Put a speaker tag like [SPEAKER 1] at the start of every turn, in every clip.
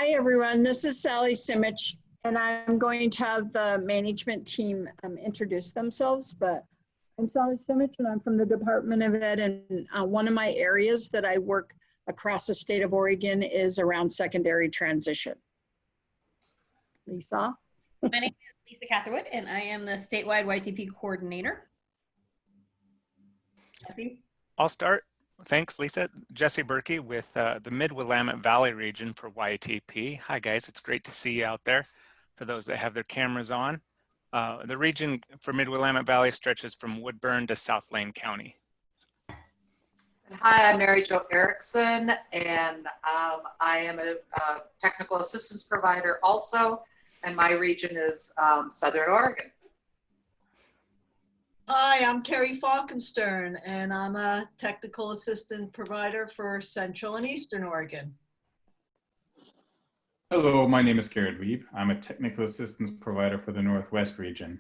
[SPEAKER 1] Hi, everyone. This is Sally Simich, and I'm going to have the management team introduce themselves. But I'm Sally Simich, and I'm from the Department of Ed. And one of my areas that I work across the state of Oregon is around secondary transition. Lisa?
[SPEAKER 2] My name is Lisa Catherwood, and I am the statewide YTP coordinator. Jesse?
[SPEAKER 3] I'll start. Thanks, Lisa. Jesse Berkey with the Mid-Willamette Valley region for YTP. Hi, guys. It's great to see you out there. For those that have their cameras on, the region for Mid-Willamette Valley stretches from Woodburn to South Lane County.
[SPEAKER 4] Hi, I'm Mary Jo Erickson, and I am a technical assistance provider also, and my region is Southern Oregon.
[SPEAKER 5] Hi, I'm Terry Falkenstern, and I'm a technical assistant provider for Central and Eastern Oregon.
[SPEAKER 6] Hello, my name is Garrett Wiebe. I'm a technical assistance provider for the Northwest region.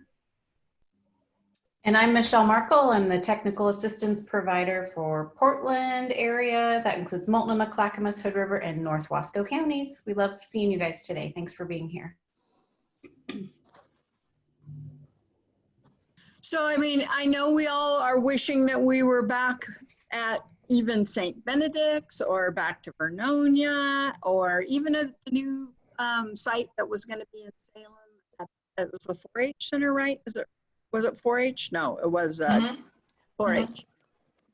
[SPEAKER 7] And I'm Michelle Markle. I'm the technical assistance provider for Portland area. That includes Multnomah, Clackamas, Hood River, and North Wasco counties. We love seeing you guys today. Thanks for being here.
[SPEAKER 1] So, I mean, I know we all are wishing that we were back at even St. Benedict's or back to Vernonia or even at the new site that was going to be in Salem. It was the 4-H center, right? Was it 4-H? No, it was 4-H.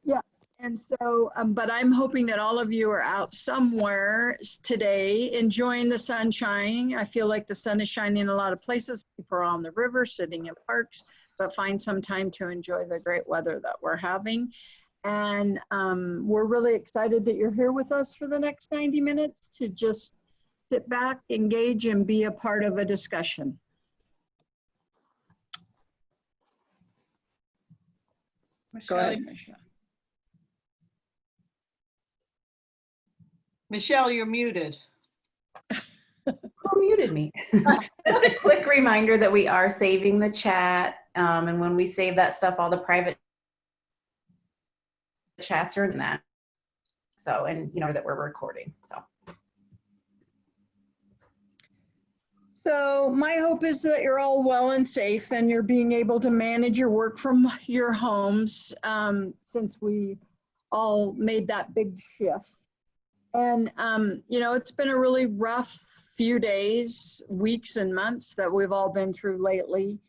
[SPEAKER 1] Yes. And so, but I'm hoping that all of you are out somewhere today enjoying the sunshine. I feel like the sun is shining in a lot of places. People are on the river, sitting in parks, but find some time to enjoy the great weather that we're having. And we're really excited that you're here with us for the next 90 minutes to just sit back, engage, and be a part of a discussion.
[SPEAKER 5] Michelle,
[SPEAKER 1] Go ahead, Michelle.
[SPEAKER 5] Michelle, you're muted.
[SPEAKER 7] Who muted me? Just a quick reminder that we are saving the chat. And when we save that stuff, all the private chats are in that. So, and you know that we're recording, so.
[SPEAKER 1] So my hope is that you're all well and safe and you're being able to manage your work from your homes since we all made that big shift. And, you know, it's been a really rough few days, weeks, and months that we've all been through lately.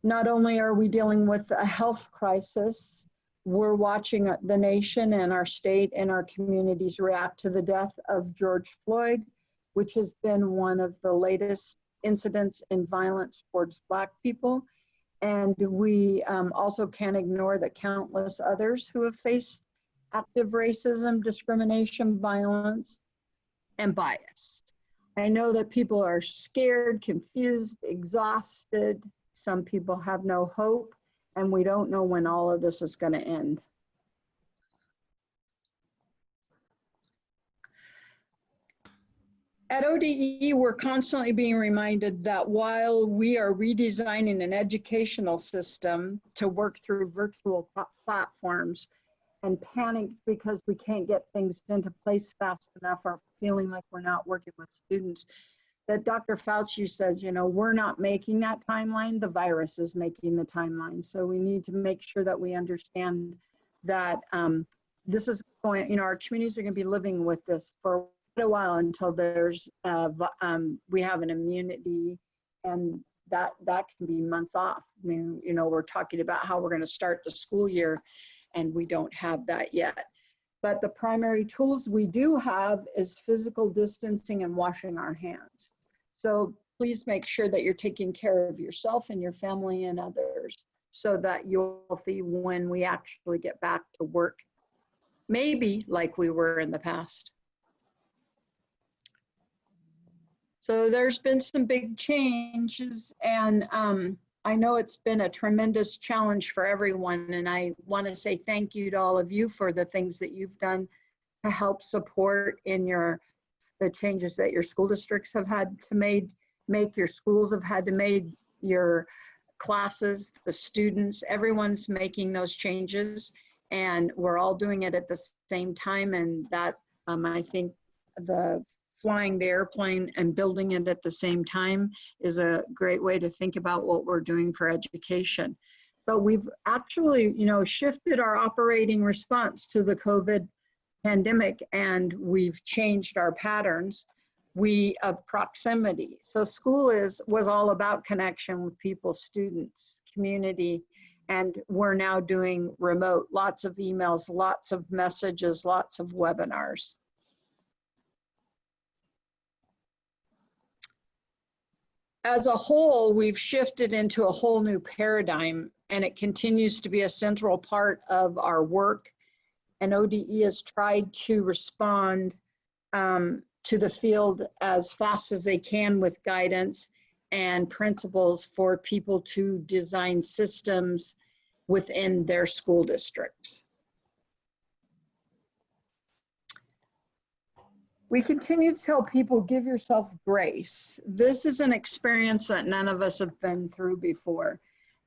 [SPEAKER 1] Not only are we dealing with a health crisis, we're watching the nation and our state and our communities react to the death of George Floyd, which has been one of the latest incidents in violence towards Black people. And we also can't ignore the countless others who have faced active racism, discrimination, violence, and bias. I know that people are scared, confused, exhausted. Some people have no hope, and we don't know when all of this is going to end. At ODE, we're constantly being reminded that while we are redesigning an educational system to work through virtual platforms and panicked because we can't get things into place fast enough or feeling like we're not working with students, that Dr. Fauci says, you know, we're not making that timeline, the virus is making the timeline. So we need to make sure that we understand that this is going, you know, our communities are going to be living with this for a while until there's, we have an immunity, and that can be months off. I mean, you know, we're talking about how we're going to start the school year, and we don't have that yet. But the primary tools we do have is physical distancing and washing our hands. So please make sure that you're taking care of yourself and your family and others so that you're healthy when we actually get back to work, maybe like we were in the past. So there's been some big changes, and I know it's been a tremendous challenge for everyone, and I want to say thank you to all of you for the things that you've done to help support in the changes that your school districts have had to make, your schools have had to make, your classes, the students, everyone's making those changes, and we're all doing it at the same time. And that I think the flying the airplane and building it at the same time is a great way to think about what we're doing for education. But we've actually, shifted our operating response to the COVID pandemic, and we've changed our patterns of proximity. So school was all about connection with people, students, community, and we're now doing remote, lots of emails, lots of messages, lots of webinars. As a whole, we've shifted into a whole new paradigm, and it continues to be a central part of our work. And ODE has tried to respond to the field as fast as they can with guidance and principles for people to design systems within their school districts. We continue to tell people, give yourself grace. This is an experience that none of us have been through before.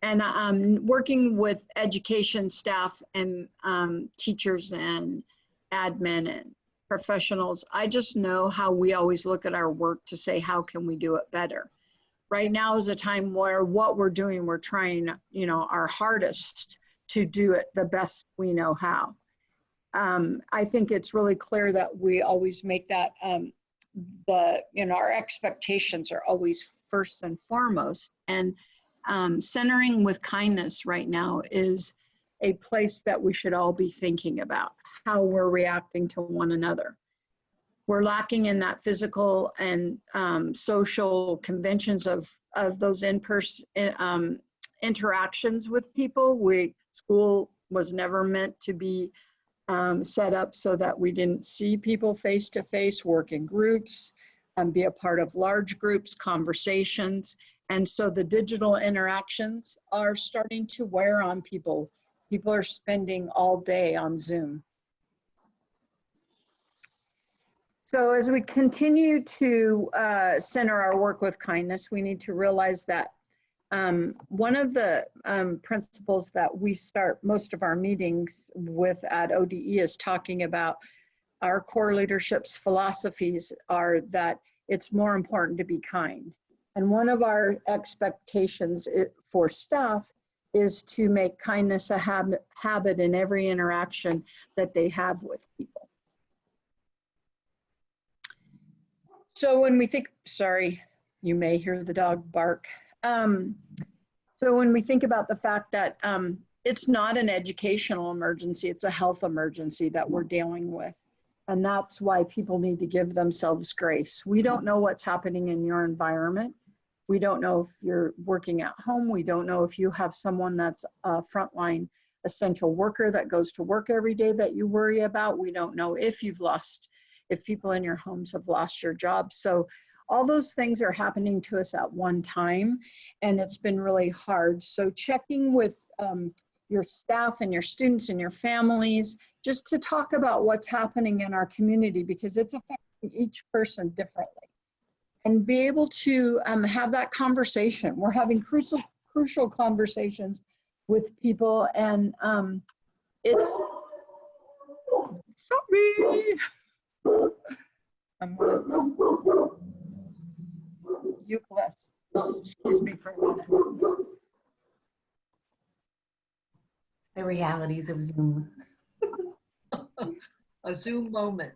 [SPEAKER 1] And working with education staff and teachers and admin and professionals, I just know how we always look at our work to say, how can we do it better? Right now is a time where what we're doing, we're trying, our hardest to do it the best we know how. I think it's really clear that we always make that, our expectations are always first and foremost. And centering with kindness right now is a place that we should all be thinking about, how we're reacting to one another. We're lacking in that physical and social conventions of those in-person interactions with people. School was never meant to be set up so that we didn't see people face to face, work in groups, be a part of large groups, conversations. And so the digital interactions are starting to wear on people. People are spending all day on Zoom. So as we continue to center our work with kindness, we need to realize that one of the principles that we start most of our meetings with at ODE is talking about our core leadership's philosophies are that it's more important to be kind. And one of our expectations for staff is to make kindness a habit in every interaction that they have with people. So when we think, sorry, you may hear the dog bark. So when we think about the fact that it's not an educational emergency, it's a health emergency that we're dealing with. And that's why people need to give themselves grace. We don't know what's happening in your environment. We don't know if you're working at home. We don't know if you have someone that's a frontline essential worker that goes to work every day that you worry about. We don't know if people in your homes have lost your job. So all those things are happening to us at one time, and it's been really hard. So checking with your staff and your students and your families, just to talk about what's happening in our community, because it's affecting each person differently. And be able to have that conversation. We're having crucial conversations with people, and it's, sorry. Excuse me for a minute.
[SPEAKER 7] The realities of Zoom.
[SPEAKER 5] A Zoom moment.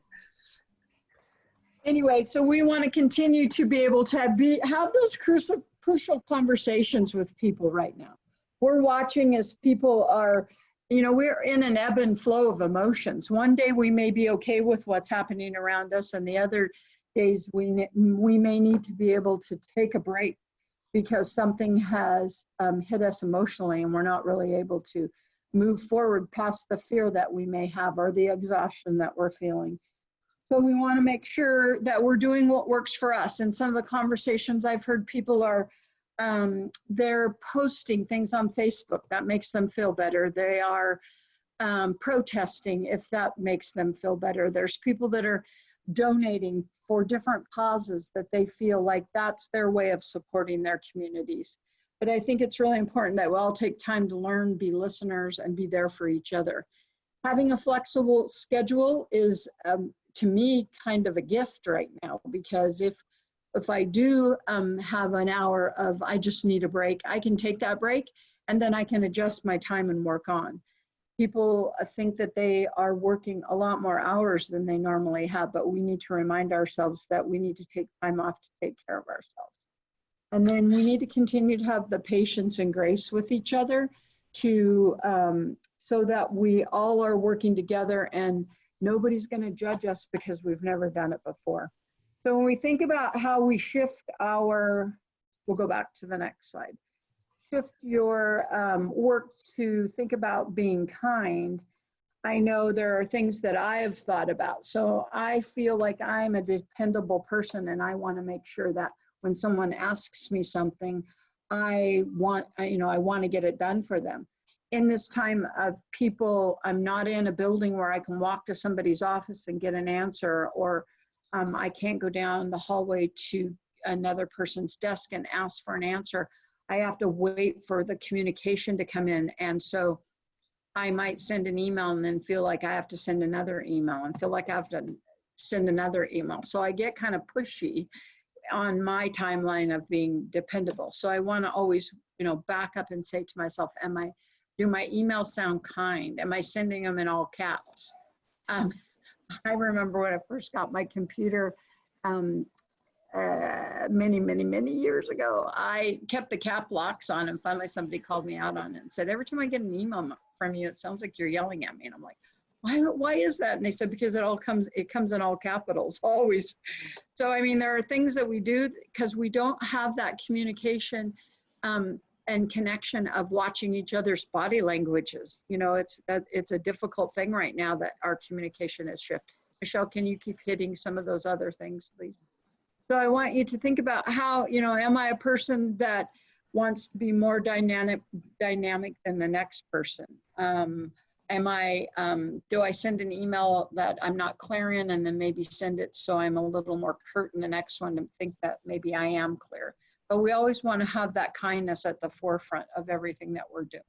[SPEAKER 1] Anyway, so we want to continue to be able to have those crucial conversations with people right now. We're watching as people are, we're in an ebb and flow of emotions. One day we may be okay with what's happening around us, and the other days we may need to be able to take a break because something has hit us emotionally and we're not really able to move forward past the fear that we may have or the exhaustion that we're feeling. So we want to make sure that we're doing what works for us. And some of the conversations I've heard, people are, they're posting things on Facebook that makes them feel better. They are protesting if that makes them feel better. There's people that are donating for different causes that they feel like that's their way of supporting their communities. But I think it's really important that we all take time to learn, be listeners, and be there for each other. Having a flexible schedule is to me kind of a gift right now, because if I do have an hour of I just need a break, I can take that break and then I can adjust my time and work on. People think that they are working a lot more hours than they normally have, but we need to remind ourselves that we need to take time off to take care of ourselves. And then we need to continue to have the patience and grace with each other to so that we all are working together and nobody's going to judge us because we've never done it before. So when we think about how we shift our, we'll go back to the next slide, shift your work to think about being kind. I know there are things that I have thought about. So I feel like I'm a dependable person, and I want to make sure that when someone asks me something, I want to get it done for them. In this time of people, I'm not in a building where I can walk to somebody's office and get an answer, or I can't go down the hallway to another person's desk and ask for an answer. I have to wait for the communication to come in. And so I might send an email and then feel like I have to send another email and feel like I have to send another email. So I get kind of pushy on my timeline of being dependable. So I want to always, back up and say to myself, do my emails sound kind? Am I sending them in all caps? I remember when I first got my computer many years ago, I kept the cap locks on, and finally somebody called me out on it and said, every time I get an email from you, it sounds like you're yelling at me. And I'm like, why is that? And they said, because it comes in all capitals, always. So, I mean, there are things that we do because we don't have that communication and connection of watching each other's body languages. It's a difficult thing right now that our communication has shifted. Michelle, can you keep hitting some of those other things, please? So I want you to think about how, am I a person that wants to be more dynamic than the next person? Do I send an email that I'm not clear in and then maybe send it so I'm a little more curt in the next one and think that maybe I am clear? But we always want to have that kindness at the forefront of everything that we're doing.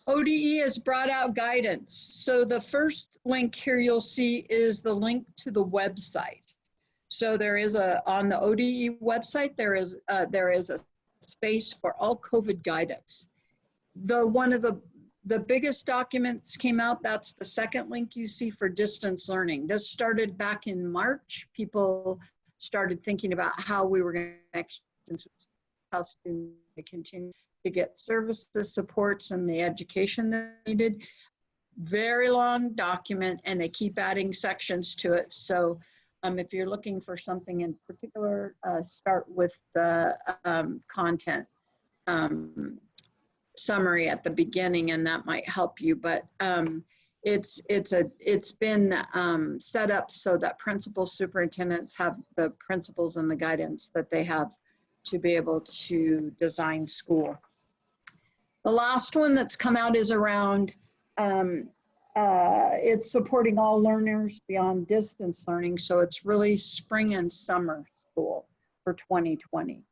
[SPEAKER 1] ODE has brought out guidance. So the first link here you'll see is the link to the website. So there is on the ODE website, there is a space for all COVID guidance. One of the biggest documents came out, that's the second link you see for distance learning. This started back in March. People started thinking about how we were going to how students continue to get services, supports, and the education they needed. Very long document, and they keep adding sections to it. So if you're looking for something in particular, start with the content summary at the beginning, and that might help you. But it's been set up so that principals, superintendents have the principles and the guidance that they have to be able to design school. The last one that's come out is around, it's supporting all learners beyond distance learning. So it's really spring and summer school for 2020.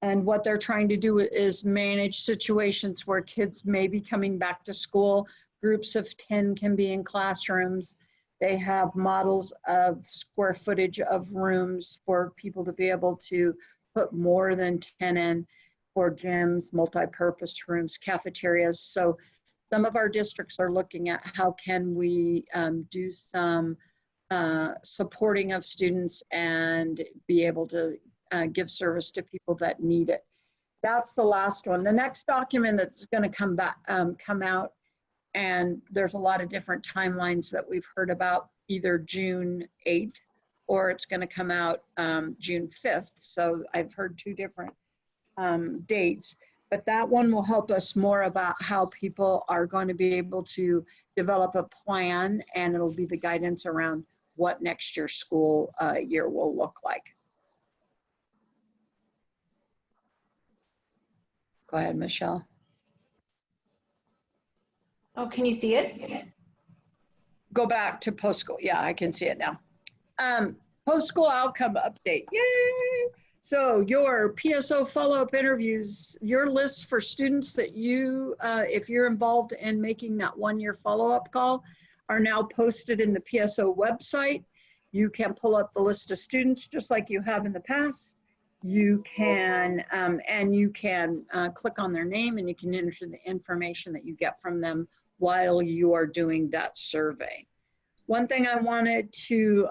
[SPEAKER 1] And what they're trying to do is manage situations where kids may be coming back to school. Groups of 10 can be in classrooms. They have models of square footage of rooms for people to be able to put more than 10 in, for gyms, multi-purpose rooms, cafeterias. So some of our districts are looking at how can we do some supporting of students and be able to give service to people that need it. That's the last one. The next document that's going to come out, and there's a lot of different timelines that we've heard about, either June 8th or it's going to come out June 5th. So I've heard two different dates, but that one will help us more about how people are going to be able to develop a plan, and it'll be the guidance around what next year's school year will look like. Go ahead, Michelle.
[SPEAKER 7] Oh, can you see it?
[SPEAKER 1] Go back to post-school. Yeah, I can see it now. Post-school outcome update. Yay! So your PSO follow-up interviews, your lists for students that you, if you're involved in making that one-year follow-up call, are now posted in the PSO website. You can pull up the list of students just like you have in the past. You can, click on their name and you can enter the information that you get from them while you are doing that survey. One thing I wanted to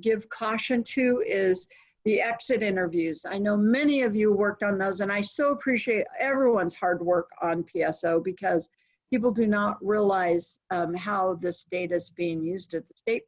[SPEAKER 1] give caution to is the exit interviews. I know many of you worked on those, and I so appreciate everyone's hard work on PSO because people do not realize how this data is being used at the State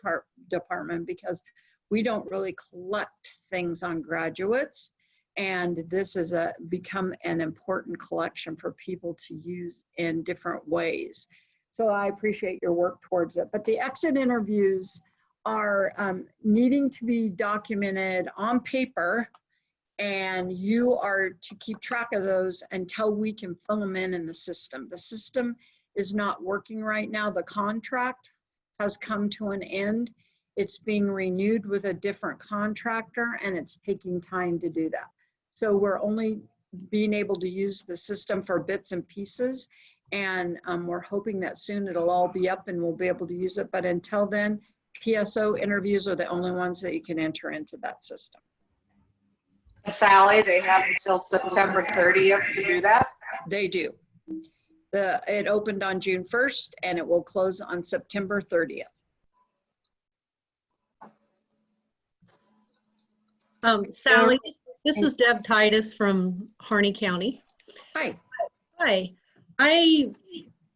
[SPEAKER 1] Department, because we don't really collect things on graduates, and this has become an important collection for people to use in different ways. So I appreciate your work towards it. But the exit interviews are needing to be documented on paper, and you are to keep track of those until we can fill them in the system. The system is not working right now. The contract has come to an end. It's being renewed with a different contractor, and it's taking time to do that. So we're only being able to use the system for bits and pieces, and we're hoping that soon it'll all be up and we'll be able to use it. But until then, PSO interviews are the only ones that you can enter into that system.
[SPEAKER 4] Sally, they have until September 30th to do that?
[SPEAKER 1] They do. It opened on June 1st and it will close on September 30th.
[SPEAKER 8] Sally, this is Deb Titus from Harney County.
[SPEAKER 1] Hi.
[SPEAKER 8] Hi. I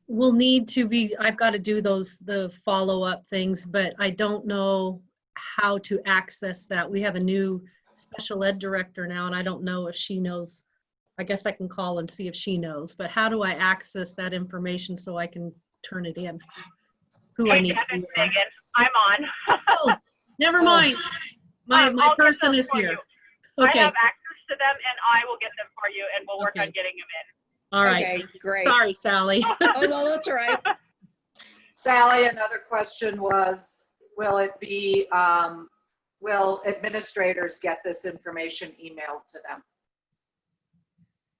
[SPEAKER 8] will need to be, I've got to do the follow-up things, but I don't know how to access that. We have a new special ed director now, and I don't know if she knows. I guess I can call and see if she knows, but how do I access that information so I can turn it in? Who I need to be on?
[SPEAKER 9] I'm on.
[SPEAKER 8] Oh, never mind. My person is here. Okay.
[SPEAKER 9] I have access to them, and I will get them for you, and we'll work on getting them in.
[SPEAKER 8] All right.
[SPEAKER 1] Okay, great.
[SPEAKER 8] Sorry, Sally.
[SPEAKER 1] Oh, no, that's all right.
[SPEAKER 4] Sally, another question was, will it be, will administrators get this information emailed to them?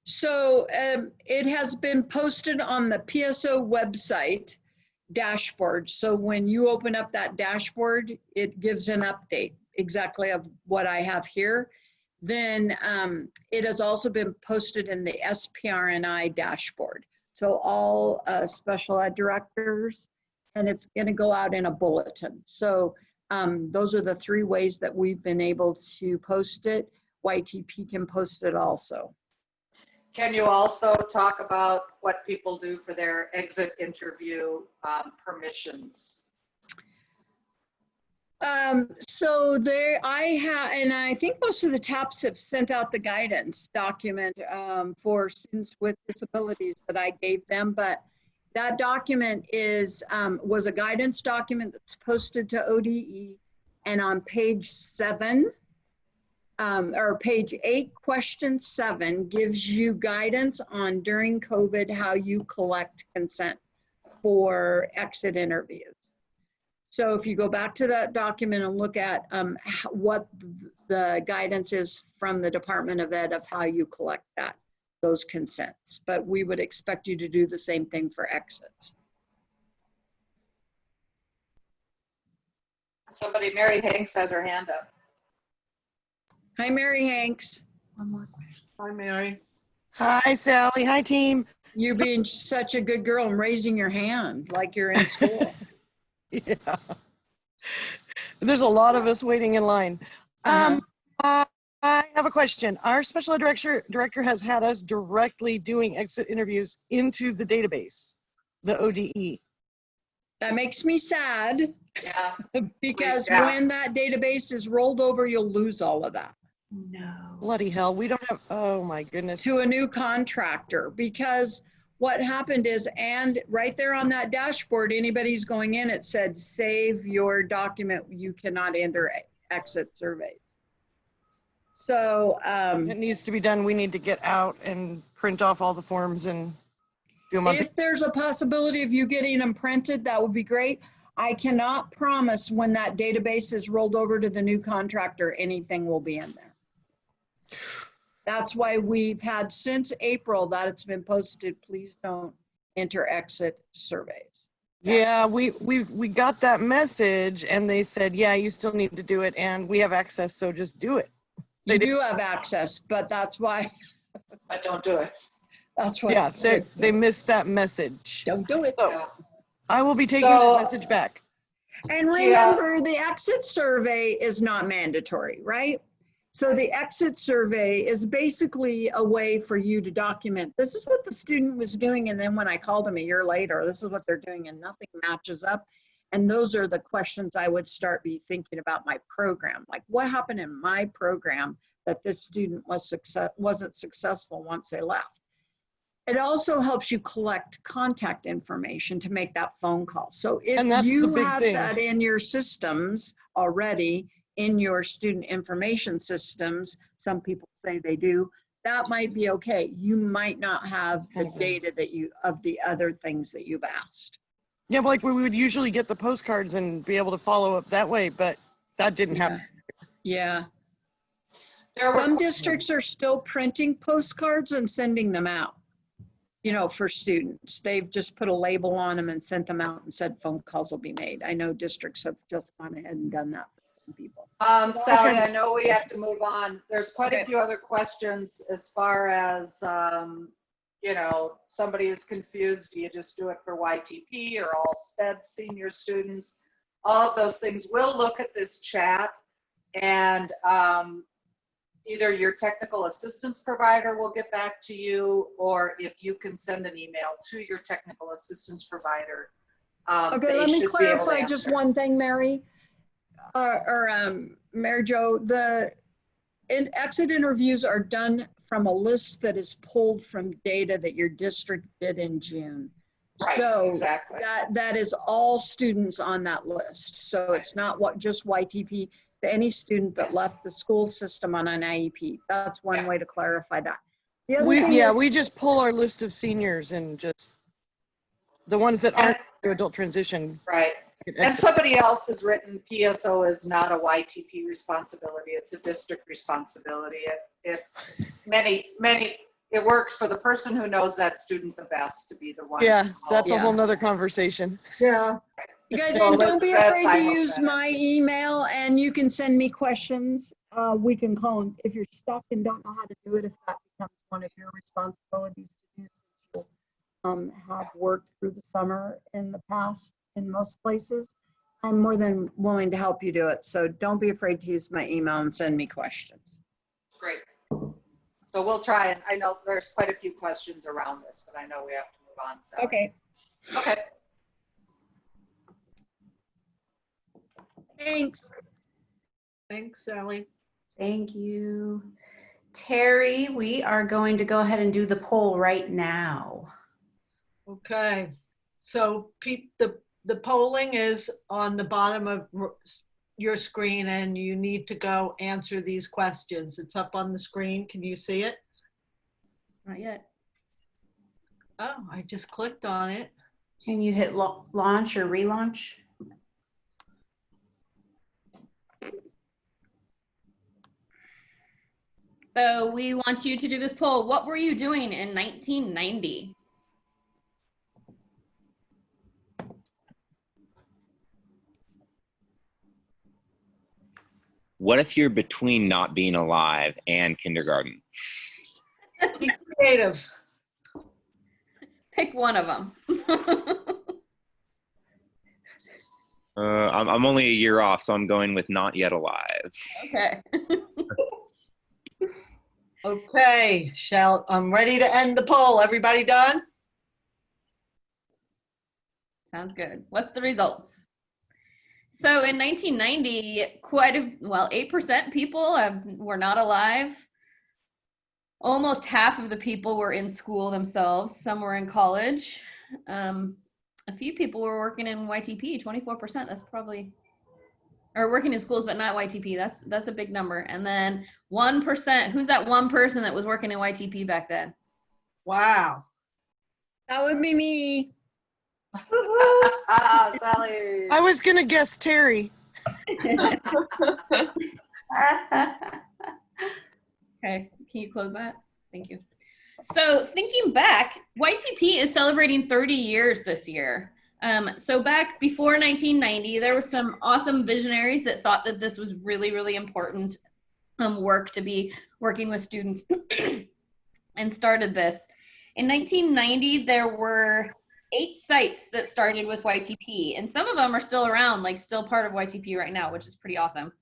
[SPEAKER 1] So it has been posted on the PSO website dashboard. So when you open up that dashboard, it gives an update exactly of what I have here. Then it has also been posted in the SPRNI dashboard. So all special ed directors, and it's going to go out in a bulletin. So those are the three ways that we've been able to post it. YTP can post it also.
[SPEAKER 4] Can you also talk about what people do for their exit interview permissions?
[SPEAKER 1] So there, and I think most of the TAPs have sent out the guidance document for students with disabilities that I gave them, but that document was a guidance document that's posted to ODE, and on page 7, or page 8, question 7 gives you guidance on during COVID how you collect consent for exit interviews. So if you go back to that document and look at what the guidance is from the Department of Ed of how you collect those consents, but we would expect you to do the same thing for exits.
[SPEAKER 4] Somebody, Mary Hanks has her hand up.
[SPEAKER 1] Hi, Mary Hanks.
[SPEAKER 5] One more question. Hi, Mary.
[SPEAKER 10] Hi, Sally. Hi, team.
[SPEAKER 1] You being such a good girl and raising your hand like you're in school.
[SPEAKER 10] Yeah. There's a lot of us waiting in line. I have a question. Our special ed director has had us directly doing exit interviews into the database, the ODE.
[SPEAKER 1] That makes me sad.
[SPEAKER 4] Yeah.
[SPEAKER 1] Because when that database is rolled over, you'll lose all of that.
[SPEAKER 5] No.
[SPEAKER 10] Bloody hell. We don't have, oh my goodness.
[SPEAKER 1] To a new contractor, because what happened is, and right there on that dashboard, anybody's going in, it said, save your document. You cannot enter exit surveys. So
[SPEAKER 10] it needs to be done. We need to get out and print off all the forms and do them.
[SPEAKER 1] If there's a possibility of you getting them printed, that would be great. I cannot promise when that database is rolled over to the new contractor, anything will be in there. That's why we've had since April that it's been posted, please don't enter exit surveys.
[SPEAKER 10] Yeah, we got that message and they said, yeah, you still need to do it and we have access, so just do it.
[SPEAKER 1] You do have access, but that's why,
[SPEAKER 4] But don't do it.
[SPEAKER 1] that's why.
[SPEAKER 10] Yeah, they missed that message.
[SPEAKER 1] Don't do it.
[SPEAKER 10] So I will be taking
[SPEAKER 4] So-
[SPEAKER 10] that message back.
[SPEAKER 1] And remember, the exit survey is not mandatory, right? So the exit survey is basically a way for you to document, this is what the student was doing, and then when I called them a year later, this is what they're doing, and nothing matches up. And those are the questions I would start be thinking about my program. Like, what happened in my program that this student wasn't successful once they left? It also helps you collect contact information to make that phone call. So
[SPEAKER 10] And
[SPEAKER 1] if
[SPEAKER 10] that's the
[SPEAKER 1] you
[SPEAKER 10] big
[SPEAKER 1] have
[SPEAKER 10] thing.
[SPEAKER 1] that in your systems already, in your student information systems, some people say they do, that might be okay. You might not have the data that of the other things that you've asked.
[SPEAKER 10] Yeah, but like we would usually get the postcards and be able to follow up that way, but that didn't happen.
[SPEAKER 1] Yeah.
[SPEAKER 4] There were
[SPEAKER 1] Some districts are still printing postcards and sending them out, for students. They've just put a label on them and sent them out and said phone calls will be made. I know districts have just gone ahead and done that for some people.
[SPEAKER 4] Sally,
[SPEAKER 10] Okay.
[SPEAKER 4] I know we have to move on. There's quite
[SPEAKER 1] Okay.
[SPEAKER 4] a few other questions as far as, somebody is confused. Do you just do it for YTP or all SPED senior students? All of those things. We'll look at this chat and either your technical assistance provider will get back to you, or if you can send an email to your technical assistance provider.
[SPEAKER 1] Okay,
[SPEAKER 4] they
[SPEAKER 1] let me
[SPEAKER 4] should be able to
[SPEAKER 1] clarify just
[SPEAKER 4] answer.
[SPEAKER 1] one thing, Mary. Mary Jo, exit interviews are done from a list that is pulled from data that your district did in June.
[SPEAKER 4] Right,
[SPEAKER 1] So
[SPEAKER 4] exactly.
[SPEAKER 1] that is all students on that list. So it's not just YTP, to any student that
[SPEAKER 4] Yes.
[SPEAKER 1] left the school system on an IEP. That's one
[SPEAKER 4] Yeah.
[SPEAKER 1] way to clarify that. The other thing is,
[SPEAKER 10] We just pull our list of seniors and just the ones that aren't to adult transition.
[SPEAKER 4] Right.
[SPEAKER 10] get
[SPEAKER 4] And
[SPEAKER 10] exit.
[SPEAKER 4] somebody else has written PSO is not a YTP responsibility, it's a district responsibility. It works for the person who knows that student the best to be the one.
[SPEAKER 10] Yeah, that's a
[SPEAKER 1] Yeah.
[SPEAKER 10] whole nother conversation.
[SPEAKER 1] yeah. You guys,
[SPEAKER 4] So
[SPEAKER 1] and don't be
[SPEAKER 4] Elizabeth,
[SPEAKER 1] afraid
[SPEAKER 4] I
[SPEAKER 1] to
[SPEAKER 4] hope
[SPEAKER 1] use
[SPEAKER 4] that
[SPEAKER 1] my
[SPEAKER 4] answers.
[SPEAKER 1] email, and you can send me questions. We can call them. If you're stuck and don't know how to do it, if that becomes one of your responsibilities to do, since you have worked through the summer in the past in most places, I'm more than willing to help you do it. So don't be afraid to use my email and send me questions.
[SPEAKER 4] Great. So we'll try, and I know there's quite a few questions around this, but I know we have to move on. So.
[SPEAKER 1] Okay,
[SPEAKER 4] Okay.
[SPEAKER 1] thanks.
[SPEAKER 5] Thanks, Sally.
[SPEAKER 7] Thank you. Terry, we are going to go ahead and do the poll right now.
[SPEAKER 5] Okay, so the polling is on the bottom of your screen and you need to go answer these questions. It's up on the screen. Can you see it?
[SPEAKER 7] Not yet.
[SPEAKER 5] Oh, I just clicked on it.
[SPEAKER 7] Can you hit launch or relaunch?
[SPEAKER 2] So we want you to do this poll. What were you doing in 1990?
[SPEAKER 11] What if you're between not being alive and kindergarten?
[SPEAKER 5] Be creative.
[SPEAKER 2] Pick one of them.
[SPEAKER 11] I'm only a year off, so I'm going with not yet alive.
[SPEAKER 2] Okay.
[SPEAKER 5] Okay, I'm ready to end the poll. Everybody done?
[SPEAKER 2] Sounds good. What's the results? So in 1990, 8% people were not alive. Almost half of the people were in school themselves. Some were in college. A few people were working in YTP, 24%. That's probably, or working in schools, but not YTP. That's a big number. And then 1%, who's that one person that was working in YTP back then?
[SPEAKER 5] Wow.
[SPEAKER 1] That would be me.
[SPEAKER 4] Sally.
[SPEAKER 10] I was gonna guess Terry.
[SPEAKER 2] Okay, can you close that? Thank you. So thinking back, YTP is celebrating 30 years this year. So back before 1990, there were some awesome visionaries that thought that this was really, really important work to be working with students and started this. In 1990, there were 8 sites that started with YTP, and some of them are still around, like still part of YTP right now, which is pretty awesome.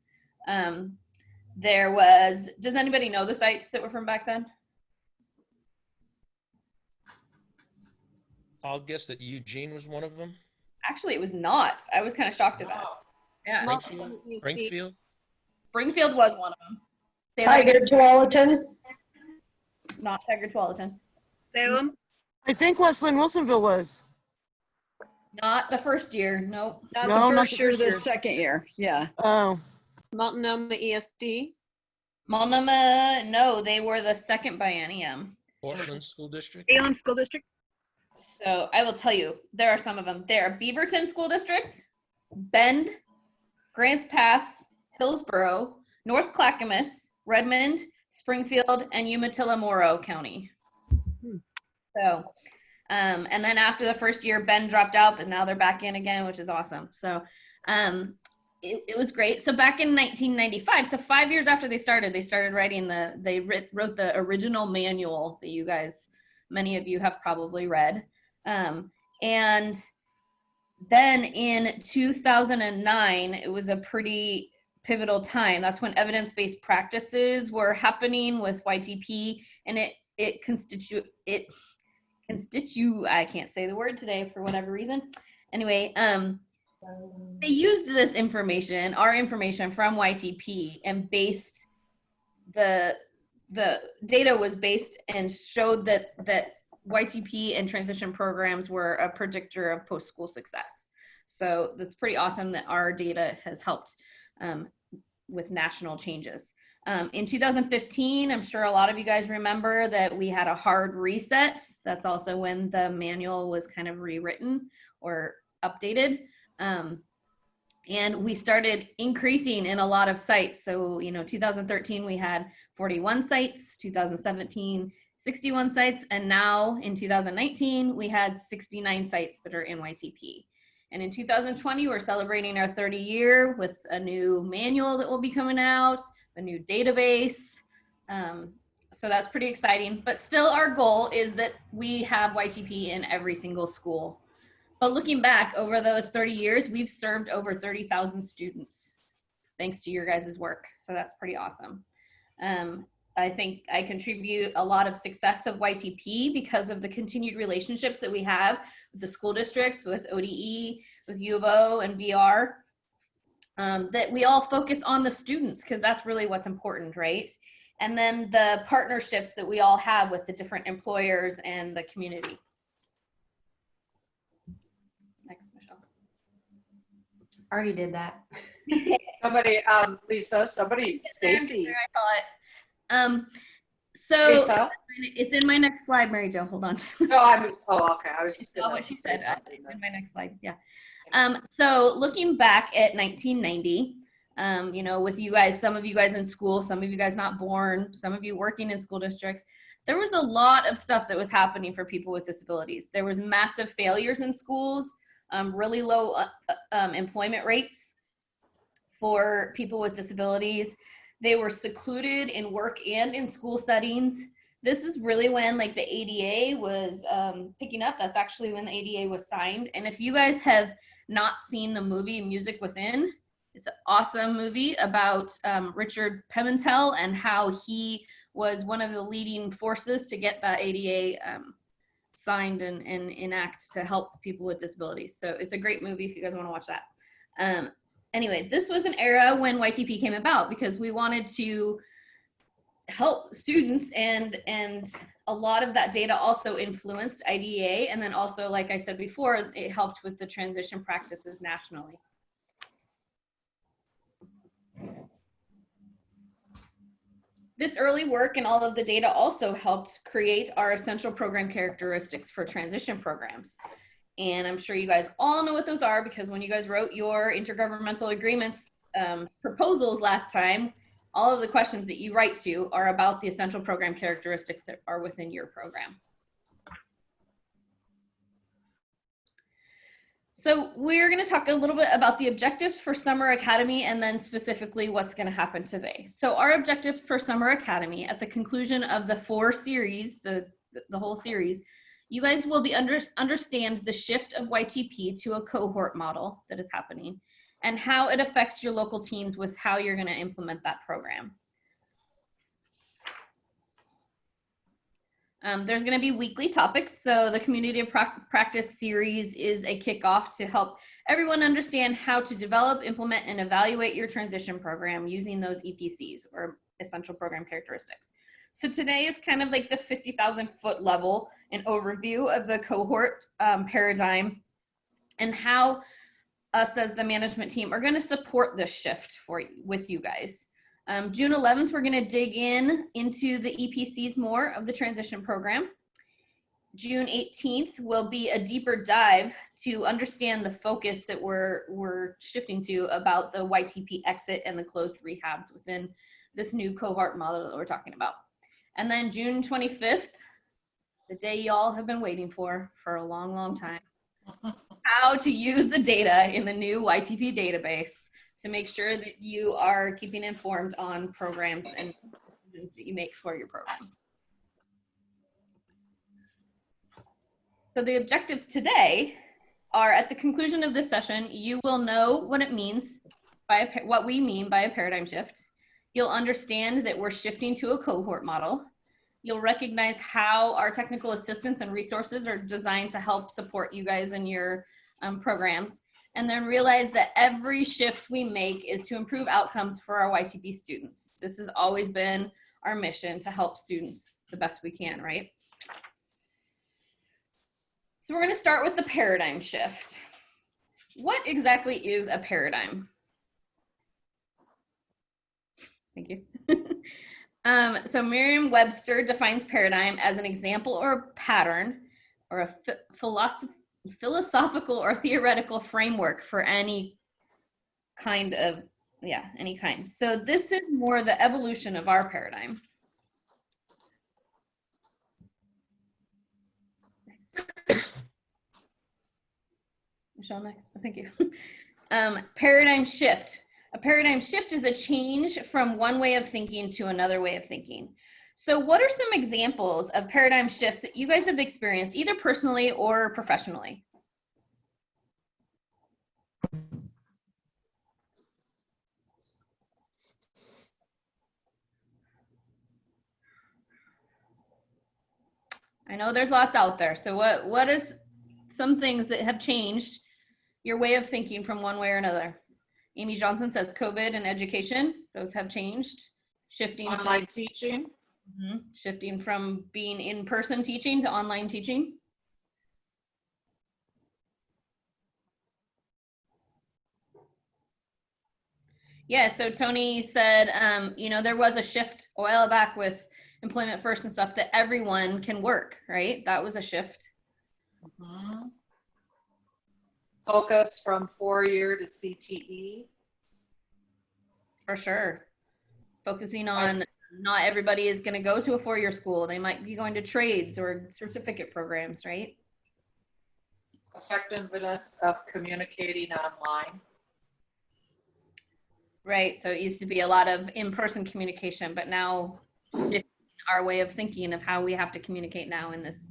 [SPEAKER 2] There was, does anybody know the sites that were from back then?
[SPEAKER 12] I'll guess that Eugene was one of them.
[SPEAKER 2] Actually, it was not. I was kind of shocked at that. Yeah.
[SPEAKER 12] Springfield?
[SPEAKER 2] Springfield was one of them.
[SPEAKER 13] Tiger Tualatin.
[SPEAKER 2] Not Tiger Tualatin.
[SPEAKER 14] Salem?
[SPEAKER 10] I think Westland Wilsonville was.
[SPEAKER 2] Not the first year. Nope.
[SPEAKER 1] Not
[SPEAKER 10] No,
[SPEAKER 1] the
[SPEAKER 10] not
[SPEAKER 1] first
[SPEAKER 10] the
[SPEAKER 1] year,
[SPEAKER 10] first
[SPEAKER 1] the
[SPEAKER 10] year.
[SPEAKER 1] second year. Yeah.
[SPEAKER 10] Oh.
[SPEAKER 14] Multnomah ESD?
[SPEAKER 2] Multnomah, no, they were the second biennium.
[SPEAKER 12] Portland School District?
[SPEAKER 14] Salem School District?
[SPEAKER 2] So I will tell you, there are some of them. There are Beaverton School District, Bend, Grants Pass, Hillsborough, North Clackamas, Redmond, Springfield, and Umatilla-Moro County. So, and then after the first year, Bend dropped out, but now they're back in again, which is awesome. So it was great. So back in 1995, so 5 years after they started writing wrote the original manual that you guys, many of you have probably read. And then in 2009, it was a pretty pivotal time. That's when evidence-based practices were happening with YTP, and I can't say the word today for whatever reason. Anyway, they used this information, our information from YTP, and based the data was based and showed that YTP and transition programs were a predictor of post-school success. So that's pretty awesome that our data has helped with national changes. In 2015, I'm sure a lot of you guys remember that we had a hard reset. That's also when the manual was kind of rewritten or updated. And we started increasing in a lot of sites. So, 2013, we had 41 sites, 2017, 61 sites, and now in 2019, we had 69 sites that are in YTP. And in 2020, we're celebrating our 30 year with a new manual that will be coming out, a new database. So that's pretty exciting, but still our goal is that we have YTP in every single school. But looking back over those 30 years, we've served over 30,000 students, thanks to your guys' work. So that's pretty awesome. I think I contribute a lot of success of YTP because of the continued relationships that we have with the school districts, with ODE, with U of O and VR, that we all focus on the students because that's really what's important, right? And then the partnerships that we all have with the different employers and the community. Next, Michelle.
[SPEAKER 7] Already did that.
[SPEAKER 4] Somebody, Lisa, Stacy.
[SPEAKER 2] I saw it. So
[SPEAKER 4] Lisa?
[SPEAKER 2] it's in my next slide, Mary Jo. Hold on.
[SPEAKER 4] No, okay. I was just
[SPEAKER 2] what she said. It's in my next slide. Yeah. So looking back at 1990, with you guys, some of you guys in school, some of you guys not born, some of you working in school districts, there was a lot of stuff that was happening for people with disabilities. There was massive failures in schools, really low employment rates for people with disabilities. They were secluded in work and in school settings. This is really when the ADA was picking up. That's actually when the ADA was signed. And if you guys have not seen the movie Music Within, it's an awesome movie about Richard Pimentel and how he was one of the leading forces to get the ADA signed and enact to help people with disabilities. So it's a great movie if you guys want to watch that. Anyway, this was an era when YTP came about because we wanted to help students, and a lot of that data also influenced IDEA, and then also, like I said before, it helped with the transition practices nationally. This early work and all of the data also helped create our essential program characteristics for transition programs. And I'm sure you guys all know what those are because when you guys wrote your intergovernmental agreements proposals last time, All of the questions that you write to are about the essential program characteristics that are within your program. So we're going to talk a little bit about the objectives for Summer Academy and then specifically what's going to happen today. So our objectives for Summer Academy at the conclusion of the 4 series, the whole series, you guys will be understand the shift of YTP to a cohort model that is happening and how it affects your local teams with how you're going to implement that program. There's going to be weekly topics. So the Community of Practice series is a kickoff to help everyone understand how to develop, implement, and evaluate your transition program using those EPCs or essential program characteristics. So today is kind of like the 50,000 foot level, an overview of the cohort paradigm and how us as the management team are going to support this shift with you guys. June 11th, we're going to dig into the EPCs more of the transition program. June 18th will be a deeper dive to understand the focus that we're shifting to about the YTP exit and the closed rehabs within this new cohort model that we're talking about. And then June 25th, the day y'all have been waiting for a long, long time, how to use the data in the new YTP database to make sure that you are keeping informed on programs and decisions that you make for your program. So the objectives today are at the conclusion of this session, you will know what it means what we mean by a paradigm shift. You'll understand that we're shifting to a cohort model. You'll recognize how our technical assistance and resources are designed to help support you guys in your programs, and then realize that every shift we make is to improve outcomes for our YTP students. This has always been our mission, to help students the best we can, right? So we're going to start with the paradigm shift. What exactly is a paradigm? Thank you. So Merriam-Webster defines paradigm as an example or pattern or a philosophical or theoretical framework for any kind of, any kind. So this is more the evolution of our paradigm. Michelle, next. Thank you. Paradigm shift. A paradigm shift is a change from one way of thinking to another way of thinking. So what are some examples of paradigm shifts that you guys have experienced, either personally or professionally? I know there's lots out there. So what is some things that have changed your way of thinking from one way or another? Amy Johnson says COVID and education, those have changed. Shifting
[SPEAKER 4] online teaching.
[SPEAKER 2] Shifting from being in-person teaching to online teaching. Yeah, so Tony said, there was a shift a while back with employment first and stuff that everyone can work, right? That was a shift.
[SPEAKER 4] Focus from 4-year to CTE.
[SPEAKER 2] For sure. Focusing on not everybody is going to go to a 4-year school. They might be going to trades or certificate programs, right?
[SPEAKER 4] Effectiveness of communicating online.
[SPEAKER 2] Right. So it used to be a lot of in-person communication, but now our way of thinking of how we have to communicate now in this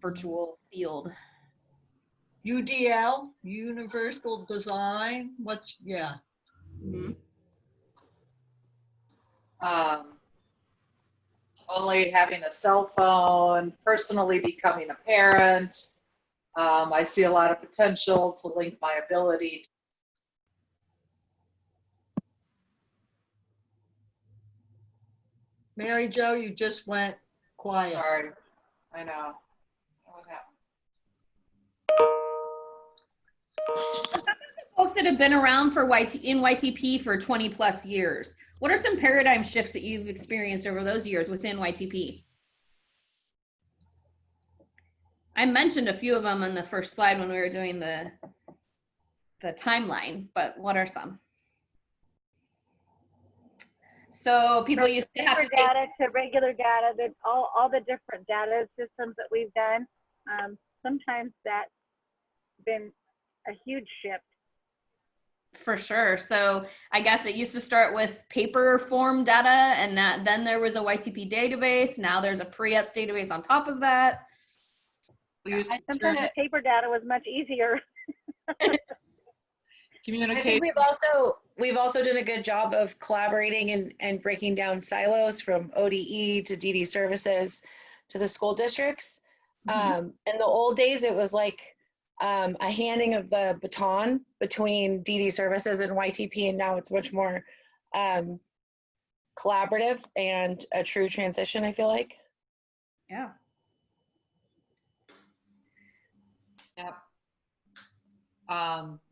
[SPEAKER 2] virtual field.
[SPEAKER 5] UDL, universal design,
[SPEAKER 4] Only having a cell phone, personally becoming a parent. I see a lot of potential to link my ability.
[SPEAKER 5] Mary Jo, you just went quiet.
[SPEAKER 4] Sorry, I know. What happened?
[SPEAKER 2] Folks that have been around for in YTP for 20 plus years, what are some paradigm shifts that you've experienced over those years within YTP? I mentioned a few of them on the first slide when we were doing the timeline, but what are some? So people used to have to
[SPEAKER 15] paper
[SPEAKER 2] take,
[SPEAKER 15] data to regular data, that all the different data systems that we've done, sometimes that's been a huge shift.
[SPEAKER 2] for sure. So I guess it used to start with paper form data, and then there was a YTP database. Now there's a PREETS database on top of that.
[SPEAKER 15] And sometimes the paper data was much easier.
[SPEAKER 16] I think we've also done a good job of collaborating and breaking down silos from ODE to DD services to the school districts. In the old days, it was like a handing of the baton between DD services and YTP, and now it's much more collaborative and a true transition, I feel like.
[SPEAKER 2] Yeah.
[SPEAKER 17] Yep.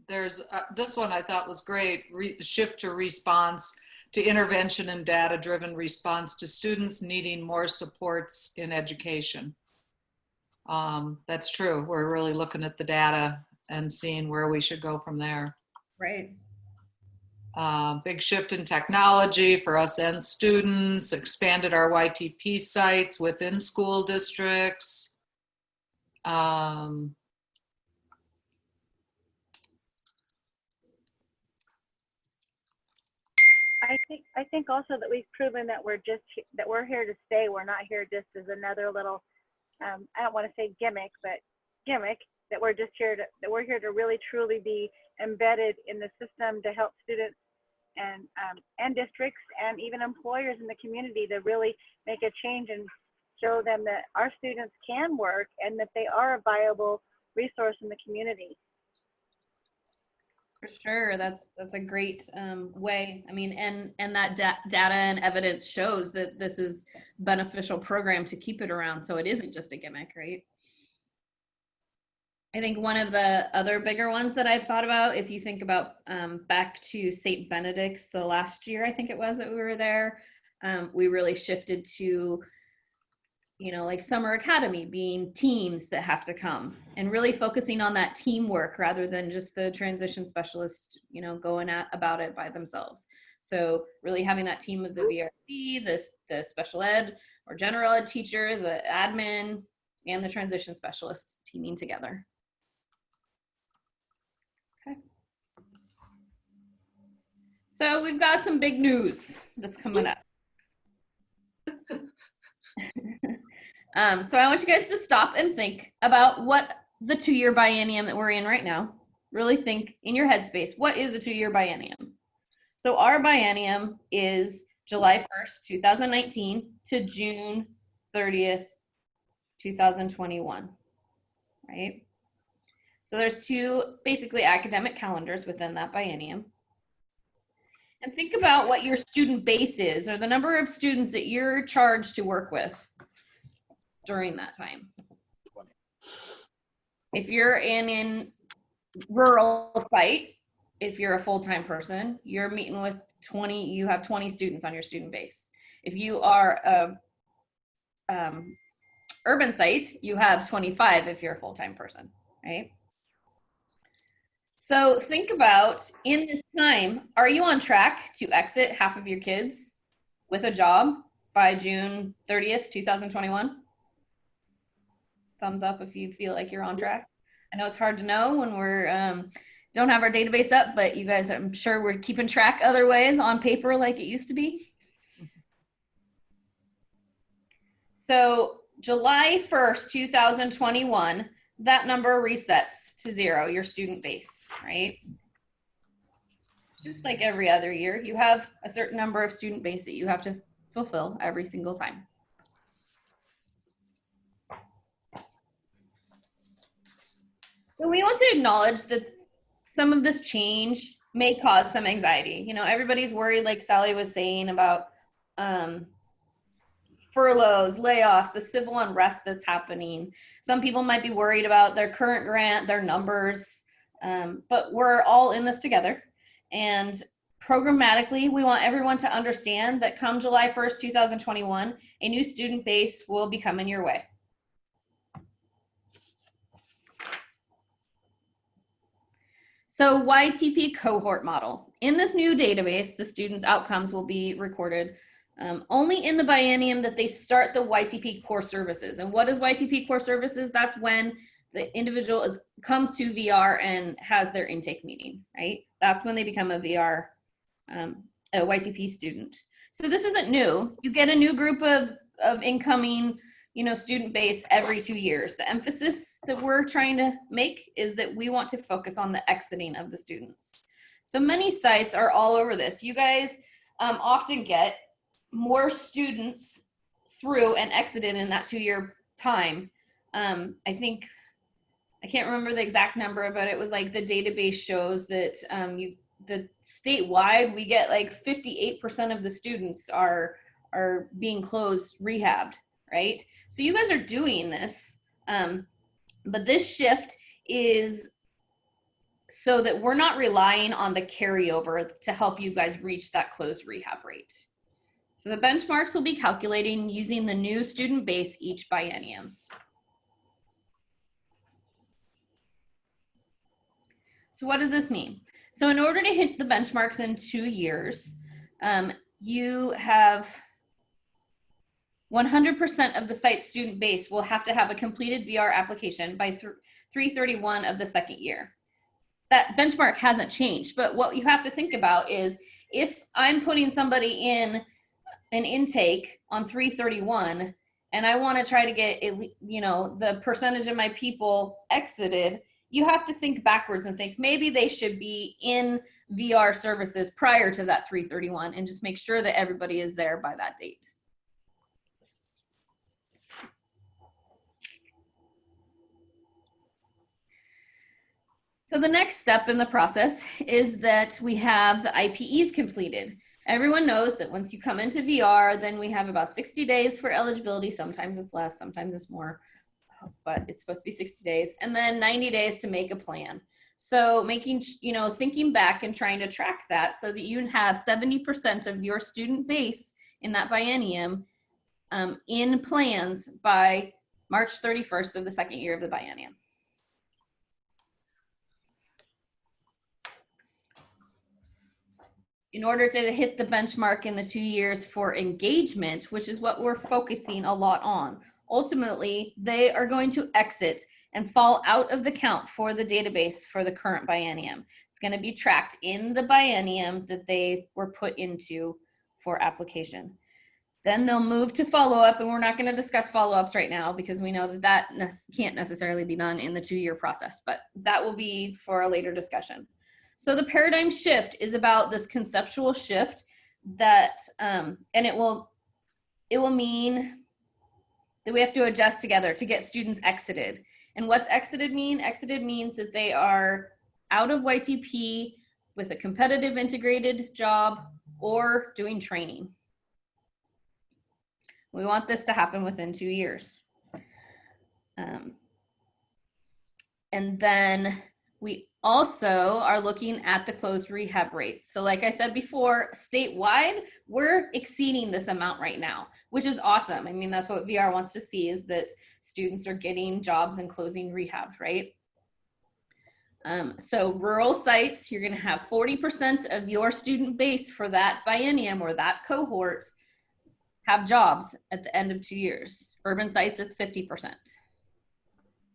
[SPEAKER 17] There's this one I thought was great, shift to response to intervention and data-driven response to students needing more supports in education. That's true. We're really looking at the data and seeing where we should go from there.
[SPEAKER 2] Right.
[SPEAKER 17] Big shift in technology for us and students, expanded our YTP sites within school districts.
[SPEAKER 15] I think also that we've proven that we're here to stay. We're not here just as another little, I don't want to say gimmick, but gimmick, that we're just here to really truly be embedded in the system to help students and districts and even employers in the community to really make a change and show them that our students can work and that they are a viable resource in the community.
[SPEAKER 2] For sure, that's a great way. I mean, and that data and evidence shows that this is beneficial program to keep it around, so it isn't just a gimmick, right? I think one of the other bigger ones that I've thought about, if you think about back to St. Benedict's the last year, I think it was that we were there, we really shifted to, like Summer Academy being teams that have to come and really focusing on that teamwork rather than just the transition specialist, going about it by themselves. So really having that team of the VRC, the special ed or general ed teacher, the admin, and the transition specialist teaming together. Okay. So we've got some big news that's coming up. So I want you guys to stop and think about what the 2-year biennium that we're in right now. Really think in your headspace, what is a 2-year biennium? So our biennium is July 1st, 2019 to June 30th, 2021, right? So there's 2 basically academic calendars within that biennium. And think about what your student base is, or the number of students that you're charged to work with during that time. If you're in rural site, if you're a full-time person, you're meeting with 20, you have 20 students on your student base. If you are a urban site, you have 25 if you're a full-time person, right? So think about, in this time, are you on track to exit half of your kids with a job by June 30th, 2021? Thumbs up if you feel like you're on track. I know it's hard to know when we're don't have our database up, but you guys, I'm sure we're keeping track other ways on paper like it used to be. So July 1st, 2021, that number resets to 0, your student base, right? Just like every other year, you have a certain number of student base that you have to fulfill every single time. So we want to acknowledge that some of this change may cause some anxiety. Everybody's worried, like Sally was saying, about furloughs, layoffs, the civil unrest that's happening. Some people might be worried about their current grant, their numbers, but we're all in this together. And programmatically, we want everyone to understand that come July 1st, 2021, a new student base will be coming your way. So YTP cohort model. in this new database, the students' outcomes will be recorded only in the biennium that they start the YTP core services. And what is YTP core services? That's when the individual comes to VR and has their intake meeting, right? That's when they become a VR, a YTP student. So this isn't new. You get a new group of incoming, student base every 2 years. The emphasis that we're trying to make is that we want to focus on the exiting of the students. So many sites are all over this. You guys often get more students through and exited in that 2-year time. I can't remember the exact number, but it was like the database shows that the statewide, we get like 58% of the students are being closed, rehabbed, right? So you guys are doing this, but this shift is so that we're not relying on the carryover to help you guys reach that closed rehab rate. So the benchmarks will be calculating using the new student base each biennium. So what does this mean? So in order to hit the benchmarks in 2 years, you have 100% of the site student base will have to have a completed VR application by 3/31 of the second year. That benchmark hasn't changed, but what you have to think about is if I'm putting somebody in an intake on 3/31 and I want to try to get, the percentage of my people exited, you have to think backwards and think maybe they should be in VR services prior to that 3/31 and just make sure that everybody is there by that date. So the next step in the process is that we have the IPEs completed. Everyone knows that once you come into VR, then we have about 60 days for eligibility. Sometimes it's less, sometimes it's more, but it's supposed to be 60 days, and then 90 days to make a plan. So thinking back and trying to track that so that you have 70% of your student base in that biennium in plans by March 31st of the second year of the biennium. In order to hit the benchmark in the 2 years for engagement, which is what we're focusing a lot on, ultimately, they are going to exit and fall out of the count for the database for the current biennium. It's going to be tracked in the biennium that they were put into for application. Then they'll move to follow-up, and we're not going to discuss follow-ups right now because we know that can't necessarily be done in the 2-year process, but that will be for a later discussion. So the paradigm shift is about this conceptual shift that, and it will mean that we have to adjust together to get students exited. And what's exited mean? Exited means that they are out of YTP with a competitive integrated job or doing training. We want this to happen within 2 years. And then we also are looking at the closed rehab rates. So like I said before, statewide, we're exceeding this amount right now, which is awesome. I mean, that's what VR wants to see, is that students are getting jobs and closing rehab, right? So rural sites, you're gonna have 40% of your student base for that biennium or that cohort have jobs at the end of 2 years. Urban sites, it's 50%.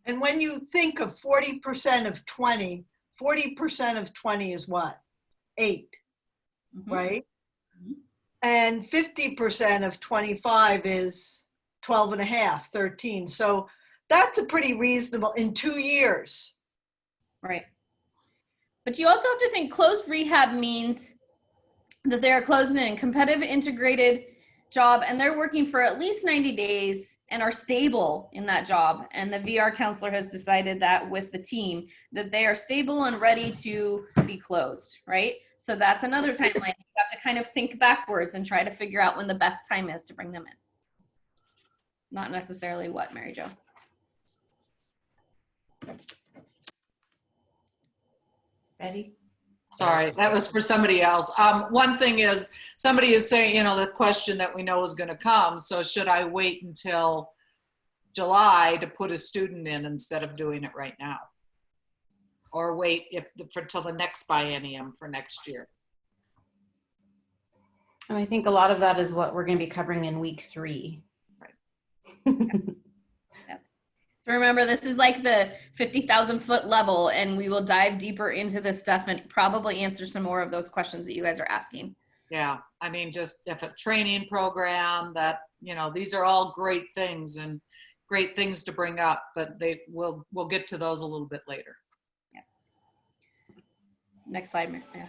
[SPEAKER 5] And when you think of 40% of 20, 40% of 20 is what? 8, right? And 50% of 25 is 12 and a half, 13. So that's a pretty reasonable in 2 years.
[SPEAKER 2] Right. But you also have to think closed rehab means that they're closing in a competitive integrated job and they're working for at least 90 days and are stable in that job. And the VR counselor has decided that with the team that they are stable and ready to be closed, right? So that's another timeline. You have to kind of think backwards and try to figure out when the best time is to bring them in. Not necessarily what, Mary Jo?
[SPEAKER 7] Ready?
[SPEAKER 17] Sorry, that was for somebody else. One thing is, somebody is saying, the question that we know is going to come. So should I wait until July to put a student in instead of doing it right now? Or wait till the next biennium for next year?
[SPEAKER 7] And I think a lot of that is what we're going to be covering in week 3.
[SPEAKER 2] So remember, this is like the 50,000 foot level, and we will dive deeper into this stuff and probably answer some more of those questions that you guys are asking.
[SPEAKER 17] Yeah, I mean, just if a training program that, these are all great things and great things to bring up, but we'll get to those a little bit later.
[SPEAKER 2] Yeah. Next slide, Maria.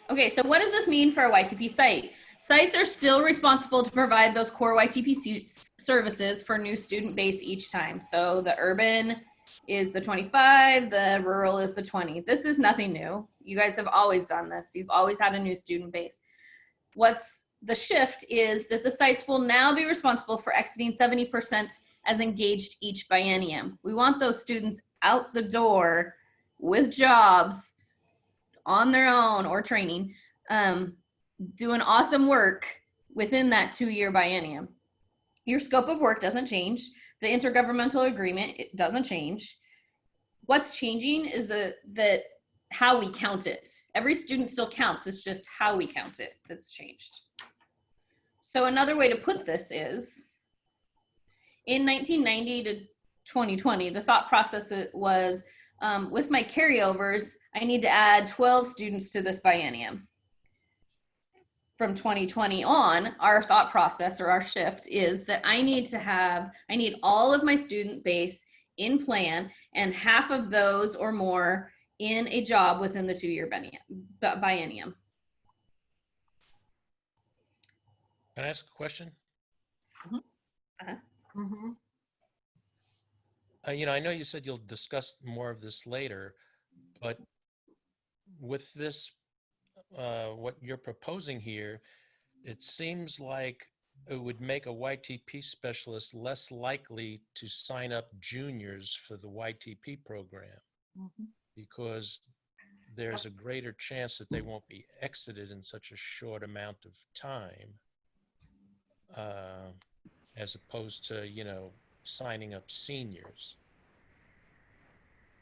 [SPEAKER 2] Okay, so what does this mean for a YTP site? Sites are still responsible to provide those core YTP services for new student base each time. So the urban is the 25, the rural is the 20. This is nothing new. You guys have always done this. You've always had a new student base. What's the shift is that the sites will now be responsible for exiting 70% as engaged each biennium. We want those students out the door with jobs on their own or training, doing awesome work within that 2-year biennium. Your scope of work doesn't change. The intergovernmental agreement, it doesn't change. What's changing is that how we count it. Every student still counts, it's just how we count it that's changed. So another way to put this is, in 1990 to 2020, the thought process was, with my carryovers, I need to add 12 students to this biennium. From 2020 on, our thought process or our shift is that I need all of my student base in plan and half of those or more in a job within the 2-year biennium.
[SPEAKER 12] Can I ask a question?
[SPEAKER 2] Uh-huh.
[SPEAKER 12] I know you said you'll discuss more of this later, but with this, what you're proposing here, it seems like it would make a YTP specialist less likely to sign up juniors for the YTP program because there's a greater chance that they won't be exited in such a short amount of time, as opposed to, signing up seniors.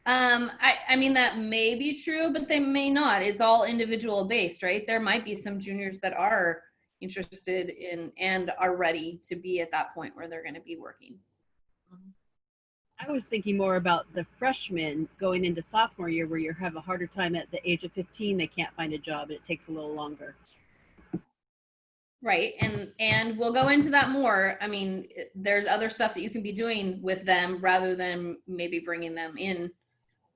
[SPEAKER 2] I mean, that may be true, but they may not. It's all individual based, right? There might be some juniors that are interested in and are ready to be at that point where they're going to be working.
[SPEAKER 14] I was thinking more about the freshmen going into sophomore year where you have a harder time at the age of 15, they can't find a job and it takes a little longer.
[SPEAKER 2] Right, and we'll go into that more. I mean, there's other stuff that you can be doing with them rather than maybe bringing them in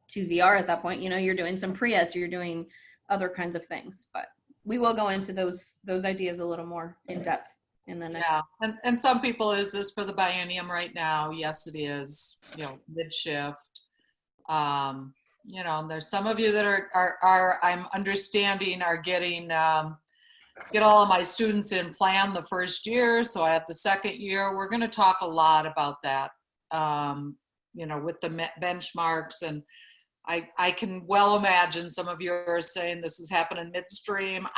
[SPEAKER 2] to VR at that point. You're doing some pre-eds, you're doing other kinds of things, but we will go into those ideas a little more in depth in the next.
[SPEAKER 17] Yeah, and some people, is this for the biennium right now? Yes, it is, mid-shift. There's some of you that are I'm understanding are getting, get all of my students in plan the first year, so I have the second year. We're gonna talk a lot about that, with the benchmarks, and I can well imagine some of you are saying this is happening midstream.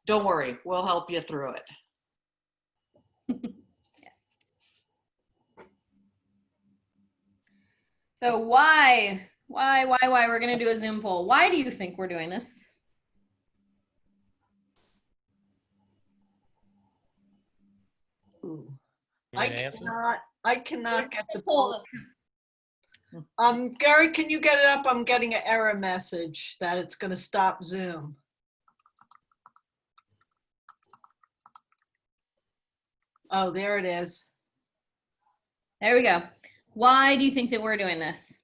[SPEAKER 17] Don't worry, we'll help you through it.
[SPEAKER 2] Yes. So why we're gonna do a Zoom poll? Why do you think we're doing this?
[SPEAKER 5] Ooh.
[SPEAKER 12] You need an answer?
[SPEAKER 5] I cannot get the poll. Gary, can you get it up? I'm getting an error message that it's going to stop Zoom. Oh, there it is.
[SPEAKER 2] There we go. Why do you think that we're doing this?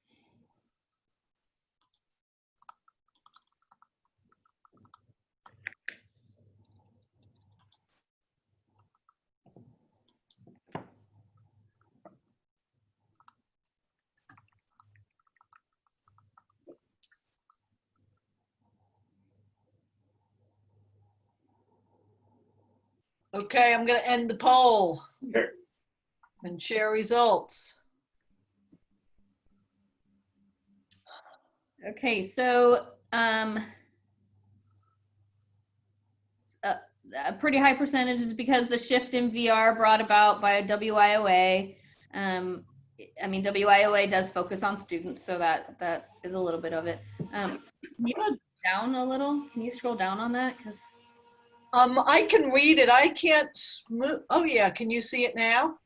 [SPEAKER 5] Okay, I'm going to end the poll and share results.
[SPEAKER 2] Okay, so a pretty high percentage is because the shift in VR brought about by WIOA. I mean, WIOA does focus on students, so that is a little bit of it. Can you go down a little? Can you scroll down on that? Because
[SPEAKER 5] I can read it. I can't. Oh yeah, can you see it now?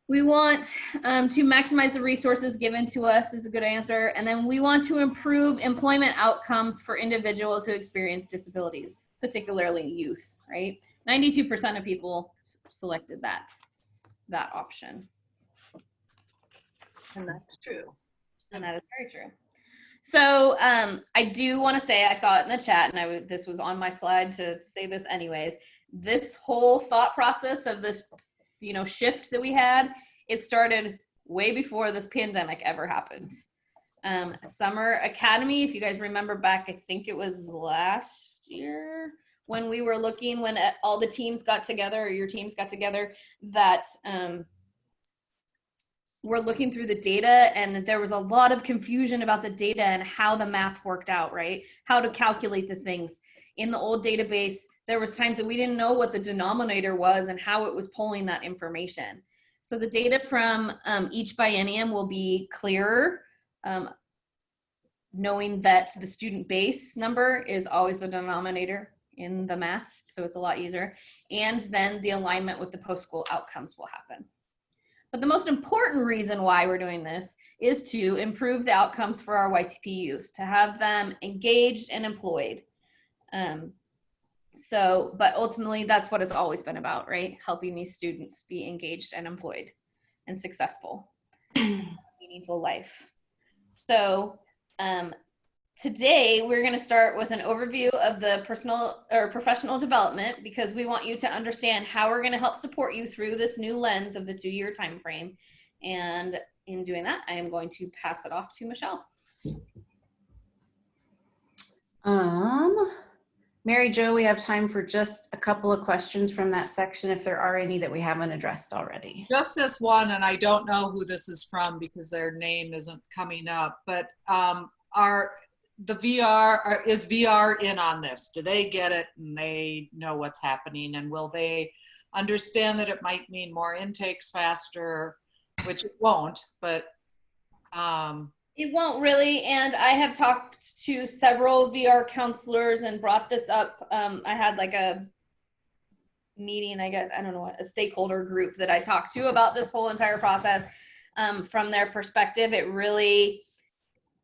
[SPEAKER 2] We want to maximize the resources given to us is a good answer. And then we want to improve employment outcomes for individuals who experience disabilities, particularly youth, right? 92% of people selected that option.
[SPEAKER 5] And that's true.
[SPEAKER 2] And that is very true. So I do want to say, I saw it in the chat, and this was on my slide to say this anyways. This whole thought process of this, shift that we had, it started way before this pandemic ever happened. Summer Academy, if you guys remember back, I think it was last year when we were looking, when all the teams got together, or your teams got together, that we're looking through the data, and there was a lot of confusion about the data and how the math worked out, right? How to calculate the things. In the old database, there was times that we didn't know what the denominator was and how it was pulling that information. So the data from each biennium will be clearer, knowing that the student base number is always the denominator in the math, so it's a lot easier. And then the alignment with the post-school outcomes will happen. But the most important reason why we're doing this is to improve the outcomes for our YCP youth, to have them engaged and employed. But ultimately that's what it's always been about, right? Helping these students be engaged and employed and successful, meaningful life. So today we're going to start with an overview of the personal or professional development, because we want you to understand how we're going to help support you through this new lens of the 2-year time frame. And in doing that, I am going to pass it off to Michelle.
[SPEAKER 7] Mary Jo, we have time for just a couple of questions from that section, if there are any that we haven't addressed already.
[SPEAKER 17] Just this one, and I don't know who this is from because their name isn't coming up, but is VR in on this? Do they get it and they know what's happening, and will they understand that it might mean more intakes faster, which it won't, but
[SPEAKER 2] it won't really, and I have talked to several VR counselors and brought this up. I had like a meeting, I guess, I don't know what, a stakeholder group that I talked to about this whole entire process. From their perspective, it really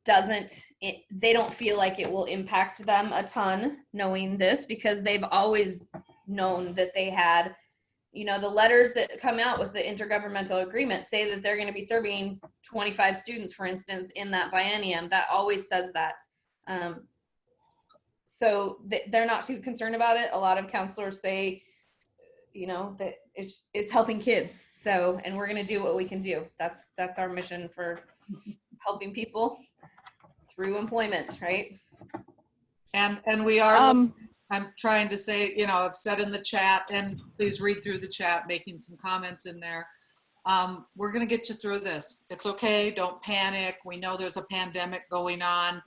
[SPEAKER 2] they don't feel like it will impact them a ton knowing this, because they've always known that they had, the letters that come out with the intergovernmental agreement say that they're going to be serving 25 students, for instance, in that biennium. That always says that. So they're not too concerned about it. A lot of counselors say, that it's helping kids. So, and we're going to do what we can do. That's our mission for helping people through employment, right?
[SPEAKER 17] And we are, I'm trying to say, I've said in the chat, and please read through the chat, making some comments in there. We're going to get you through this. It's okay. Don't panic. We know there's a pandemic going on.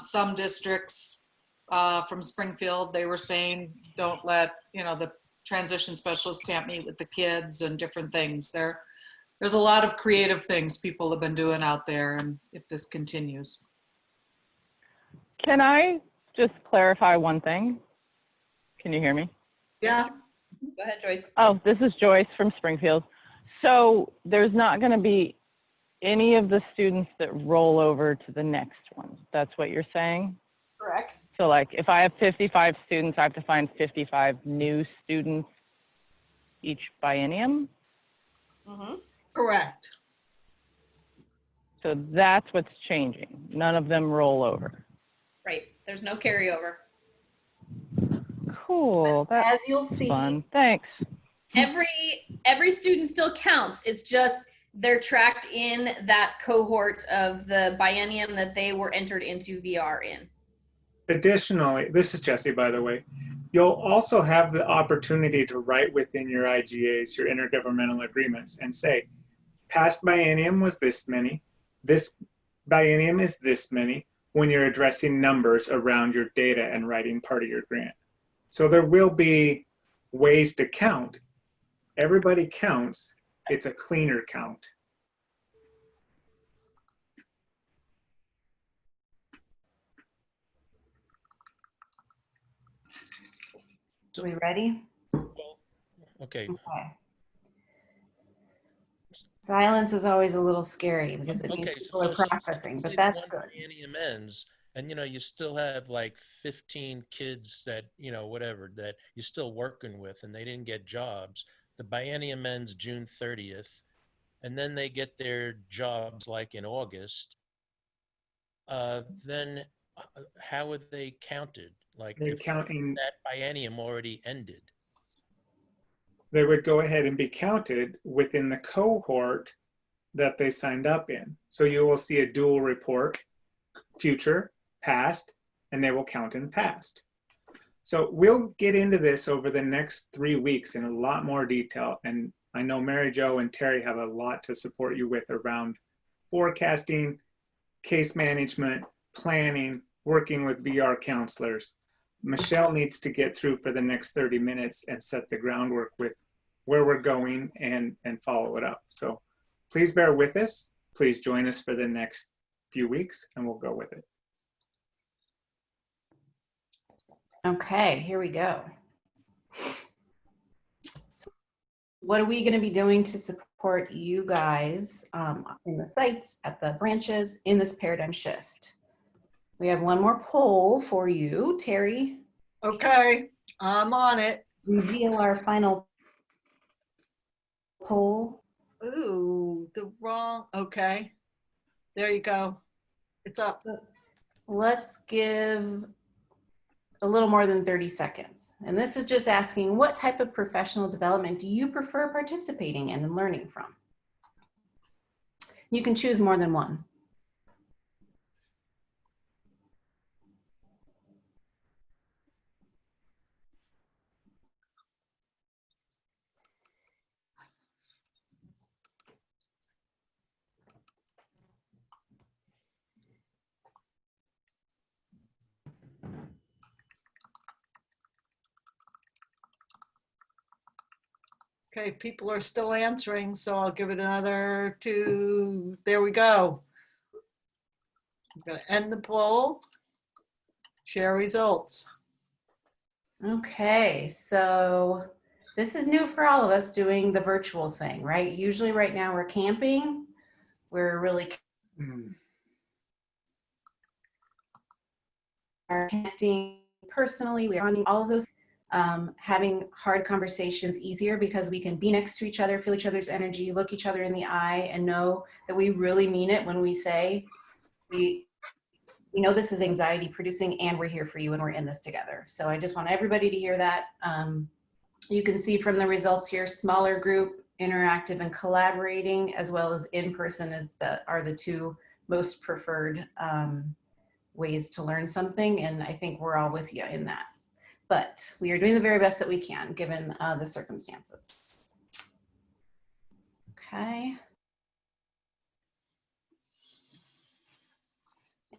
[SPEAKER 17] Some districts from Springfield, they were saying, don't let, the transition specialist can't meet with the kids and different things. There's a lot of creative things people have been doing out there, and if this continues.
[SPEAKER 18] Can I just clarify one thing? Can you hear me?
[SPEAKER 2] Yeah. Go ahead, Joyce.
[SPEAKER 18] Oh, this is Joyce from Springfield. So there's not going to be any of the students that roll over to the next one. That's what you're saying?
[SPEAKER 2] Correct.
[SPEAKER 18] So like if I have 55 students, I have to find 55 new students each biennium?
[SPEAKER 2] Mm-hmm.
[SPEAKER 5] Correct.
[SPEAKER 18] So that's what's changing. None of them roll over.
[SPEAKER 2] Right. There's no carryover.
[SPEAKER 18] Cool. That's
[SPEAKER 7] as you'll see,
[SPEAKER 18] fun. Thanks.
[SPEAKER 2] Every student still counts. It's just they're tracked in that cohort of the biennium that they were entered into VR in.
[SPEAKER 19] Additionally, this is Jesse, by the way, you'll also have the opportunity to write within your IGAs, your intergovernmental agreements, and say, past biennium was this many, this biennium is this many, when you're addressing numbers around your data and writing part of your grant. So there will be ways to count. Everybody counts. It's a cleaner count.
[SPEAKER 7] Are we ready?
[SPEAKER 12] Okay.
[SPEAKER 7] Okay. Silence is always a little scary because it means
[SPEAKER 12] Okay,
[SPEAKER 7] people are processing, but that's good.
[SPEAKER 12] Biennium ends, and you still have like 15 kids that whatever that you're still working with, and they didn't get jobs. The biennium ends June 30th, and then they get their jobs like in August. Then how are they counted? Like
[SPEAKER 19] They
[SPEAKER 12] if
[SPEAKER 19] count in,
[SPEAKER 12] that biennium already ended.
[SPEAKER 19] they would go ahead and be counted within the cohort that they signed up in. So you will see a dual report, future, past, and they will count in past. So we'll get into this over the next 3 weeks in a lot more detail. And I know Mary Jo and Terry have a lot to support you with around forecasting, case management, planning, working with VR counselors. Michelle needs to get through for the next 30 minutes and set the groundwork with where we're going and follow it up. So please bear with us. Please join us for the next few weeks and we'll go with it.
[SPEAKER 7] Okay, here we go. So what are we going to be doing to support you guys in the sites, at the branches, in this paradigm shift? We have one more poll for you, Terry.
[SPEAKER 5] Okay, I'm on it.
[SPEAKER 7] Reveal our final poll.
[SPEAKER 5] Ooh, the wrong, okay. There you go. It's up.
[SPEAKER 7] Let's give a little more than 30 seconds. And this is just asking, what type of professional development do you prefer participating in and learning from? You can choose more than one.
[SPEAKER 5] Okay, people are still answering, so I'll give it another 2. There we go. I'm going to end the poll. Share results.
[SPEAKER 7] Okay, so this is new for all of us doing the virtual thing, right? Usually right now we're camping. We're really connecting personally. We're on all of those, having hard conversations easier because we can be next to each other, feel each other's energy, look each other in the eye, and know that we really mean it when we say we know this is anxiety producing and we're here for you and we're in this together. So I just want everybody to hear that. You can see from the results here, smaller group, interactive and collaborating, as well as in-person are the two most preferred ways to learn something. And I think we're all with you in that. But we are doing the very best that we can given the circumstances. Okay.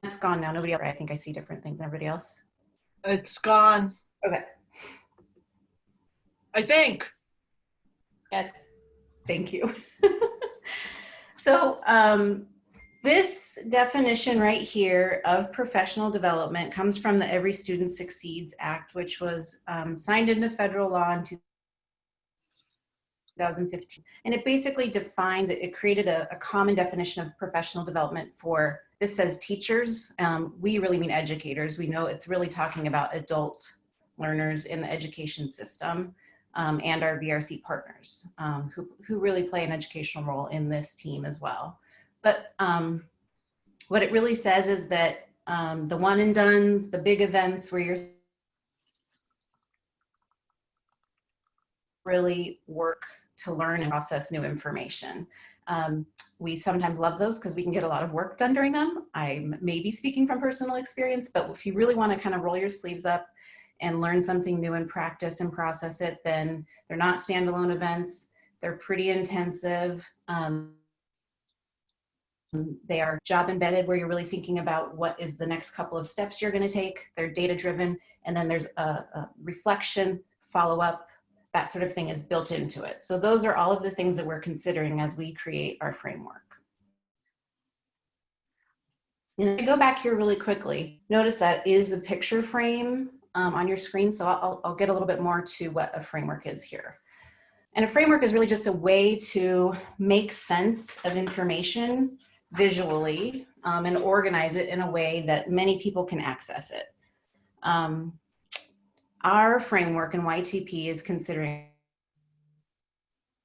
[SPEAKER 7] It's gone now. Nobody else. I think I see different things than everybody else.
[SPEAKER 5] It's gone.
[SPEAKER 7] Okay.
[SPEAKER 5] I think.
[SPEAKER 7] Yes. Thank you. So this definition right here of professional development comes from the Every Student Succeeds Act, which was signed into federal law in 2015. And it basically defines, it created a common definition of professional development for, this says teachers. We really mean educators. We know it's really talking about adult learners in the education system. And our VRC partners who really play an educational role in this team as well. But what it really says is that the one and dones, the big events where you're really work to learn and process new information. We sometimes love those because we can get a lot of work done during them. I may be speaking from personal experience, but if you really want to kind of roll your sleeves up and learn something new and practice and process it, then they're not standalone events. They're pretty intensive. They are job embedded where you're really thinking about what is the next couple of steps you're going to take. They're data driven. And then there's a reflection, follow up, that sort of thing is built into it. So those are all of the things that we're considering as we create our framework. And I go back here really quickly. Notice that is a picture frame on your screen, so I'll get a little bit more to what a framework is here. And a framework is really just a way to make sense of information visually and organize it in a way that many people can access it. Our framework in YTP is considering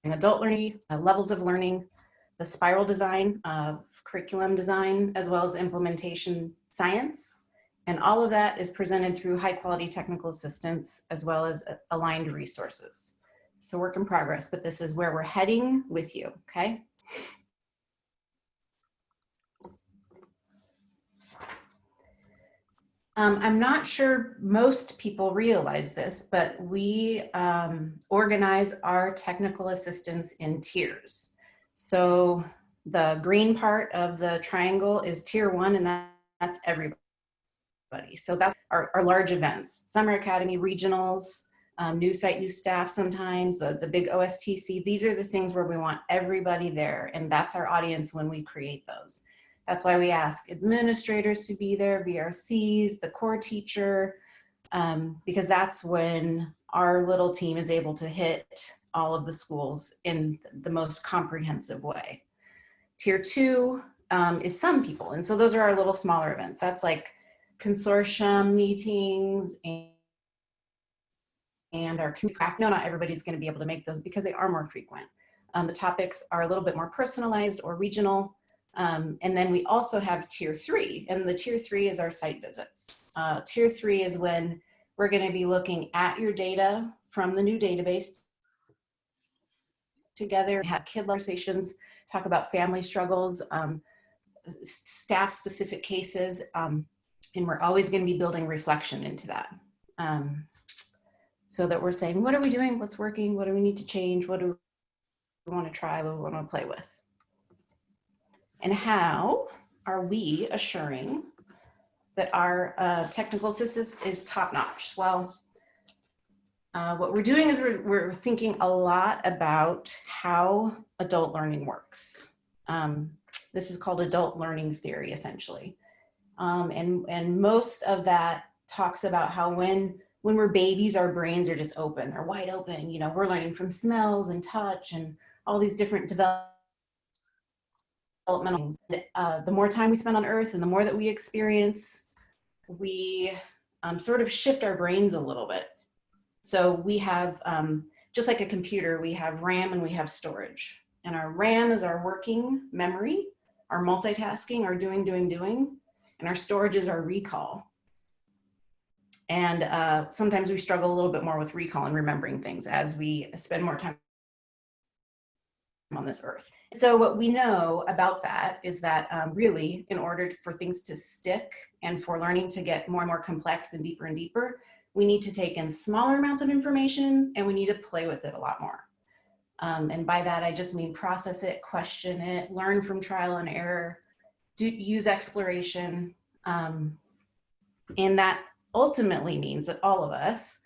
[SPEAKER 7] adult learning, levels of learning, the spiral design of curriculum design, as well as implementation science. And all of that is presented through high quality technical assistance, as well as aligned resources. So work in progress, but this is where we're heading with you, okay? I'm not sure most people realize this, but we organize our technical assistance in tiers. So the green part of the triangle is tier 1, and that's everybody. So that's our large events, Summer Academy, regionals, new site, new staff sometimes, the big OSTC. These are the things where we want everybody there, and that's our audience when we create those. That's why we ask administrators to be there, VRCs, the core teacher, because that's when our little team is able to hit all of the schools in the most comprehensive way. Tier 2 is some people, and so those are our little smaller events. That's like consortium meetings and our community. No, not everybody's going to be able to make those because they are more frequent. The topics are a little bit more personalized or regional. And then we also have tier 3, and the tier 3 is our site visits. Tier 3 is when we're going to be looking at your data from the new database together, have kid conversations, talk about family struggles, staff specific cases, and we're always going to be building reflection into that. So that we're saying, what are we doing? What's working? What do we need to change? What do we want to try? What do we want to play with? And how are we assuring that our technical assistance is top notch? Well, what we're doing is we're thinking a lot about how adult learning works. This is called adult learning theory, essentially. And most of that talks about how when we're babies, our brains are just open, they're wide open. You know, we're learning from smells and touch and all these different developmental. The more time we spend on Earth and the more that we experience, we sort of shift our brains a little bit. So we have, just like a computer, we have RAM and we have storage. And our RAM is our working memory, our multitasking, our doing, and our storage is our recall. And sometimes we struggle a little bit more with recall and remembering things as we spend more time on this earth. So what we know about that is that really, in order for things to stick and for learning to get more and more complex and deeper, we need to take in smaller amounts of information and we need to play with it a lot more. And by that, I just mean process it, question it, learn from trial and error, use exploration. And that ultimately means that all of us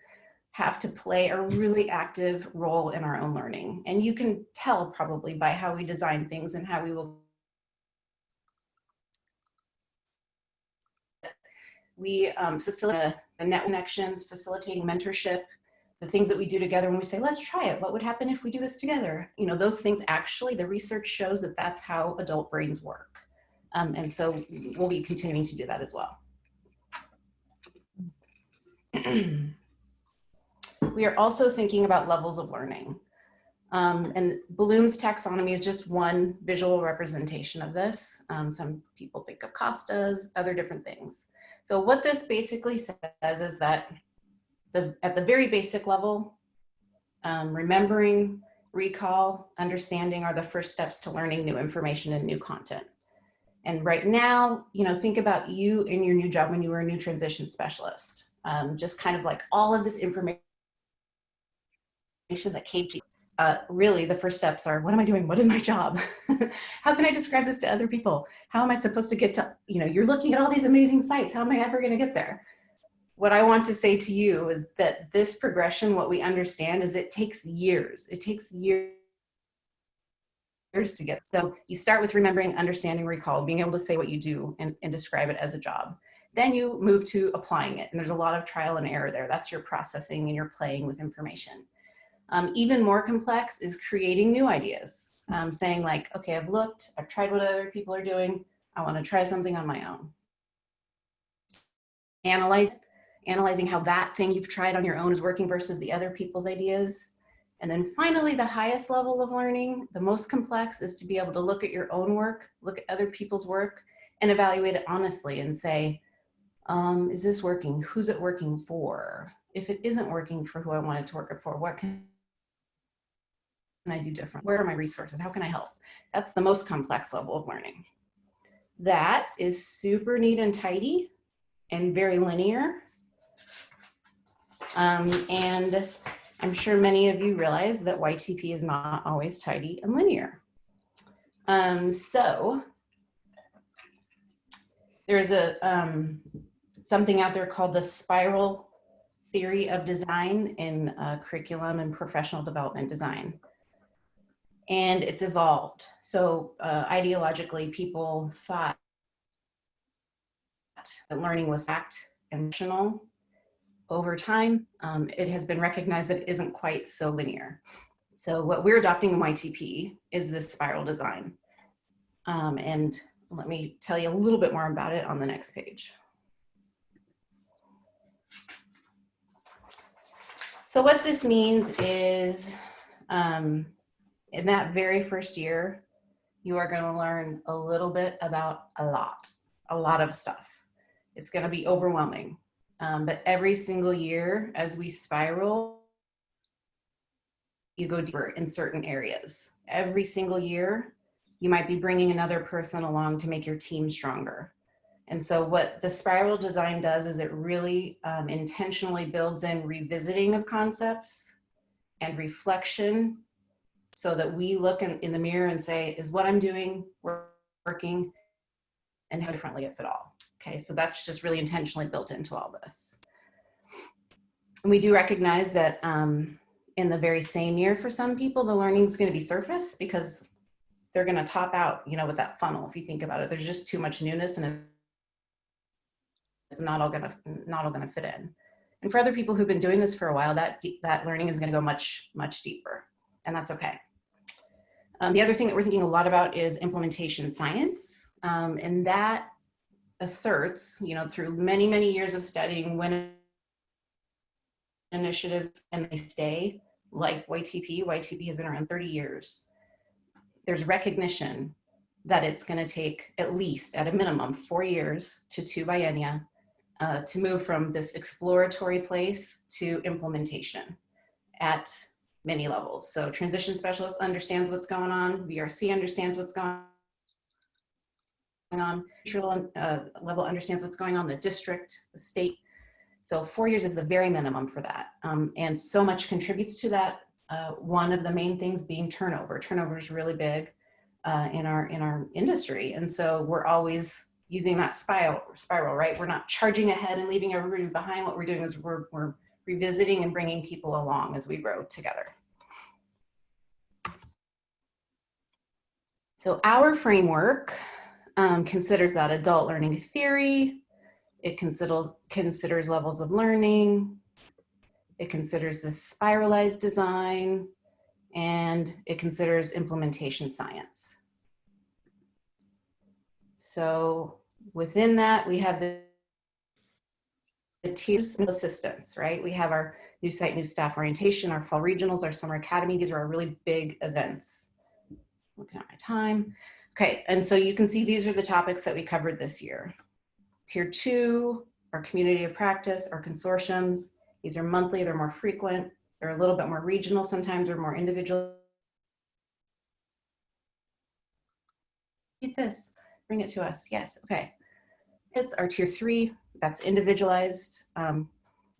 [SPEAKER 7] have to play a really active role in our own learning. And you can tell probably by how we design things and how we will. We facilitate the net connections, facilitating mentorship, the things that we do together when we say, let's try it. What would happen if we do this together? You know, those things actually, the research shows that that's how adult brains work. And so we'll be continuing to do that as well. We are also thinking about levels of learning. And Bloom's taxonomy is just one visual representation of this. Some people think of Costa's, other different things. So what this basically says is that at the very basic level, remembering, recall, understanding are the first steps to learning new information and new content. And right now, you know, think about you in your new job when you were a new transition specialist. Just kind of like all of this information that came to you. Really, the first steps are, what am I doing? What is my job? How can I describe this to other people? How am I supposed to get to, you know, you're looking at all these amazing sites. How am I ever going to get there? What I want to say to you is that this progression, what we understand is it takes years. It takes years to get. So you start with remembering, understanding, recall, being able to say what you do and describe it as a job. Then you move to applying it. And there's a lot of trial and error there. That's your processing and your playing with information. Even more complex is creating new ideas. Saying like, okay, I've looked, I've tried what other people are doing. I want to try something on my own. Analyzing how that thing you've tried on your own is working versus the other people's ideas. And then finally, the highest level of learning, the most complex, is to be able to look at your own work, look at other people's work, and evaluate it honestly and say, is this working? Who's it working for? If it isn't working for who I want it to work for, what can I do different? Where are my resources? How can I help? That's the most complex level of learning. That is super neat and tidy and very linear. And I'm sure many of you realize that YTP is not always tidy and linear. So there's something out there called the spiral theory of design in curriculum and professional development design. And it's evolved. So ideologically, people thought that learning was fact and rational. Over time, it has been recognized that it isn't quite so linear. So what we're adopting in YTP is this spiral design. And let me tell you a little bit more about it on the next page. So what this means is in that very first year, you are going to learn a little bit about a lot of stuff. It's going to be overwhelming. But every single year as we spiral, you go deeper in certain areas. Every single year, you might be bringing another person along to make your team stronger. And so what the spiral design does is it really intentionally builds in revisiting of concepts and reflection so that we look in the mirror and say, is what I'm doing working, and how differently if at all? Okay, so that's just really intentionally built into all this. And we do recognize that in the very same year for some people, the learning is going to be surface because they're going to top out, you know, with that funnel. If you think about it, there's just too much newness and it's not all going to fit in. And for other people who've been doing this for a while, that learning is going to go much, much deeper, and that's okay. The other thing that we're thinking a lot about is implementation science, and that asserts, you know, through many, many years of studying when initiatives and they stay, like YTP has been around 30 years. There's recognition that it's going to take at least, at a minimum, 4 years to 2 biennia to move from this exploratory place to implementation at many levels. So transition specialist understands what's going on, VRC understands what's going on, level understands what's going on, the district, the state. So 4 years is the very minimum for that. And so much contributes to that. One of the main things being turnover. Turnover is really big in our industry. And so we're always using that spiral, right? We're not charging ahead and leaving everybody behind. What we're doing is we're revisiting and bringing people along as we grow together. So our framework considers that adult learning theory. It considers levels of learning. It considers the spiralized design, and it considers implementation science. So within that, we have the tiers of assistance, right? We have our new site, new staff orientation, our fall regionals, our summer academy. These are our really big events. Looking at my time. Okay, and so you can see these are the topics that we covered this year. Tier 2, our community of practice, our consortiums. These are monthly, they're more frequent. They're a little bit more regional sometimes, or more individual. Get this, bring it to us. Yes, okay. It's our tier 3, that's individualized.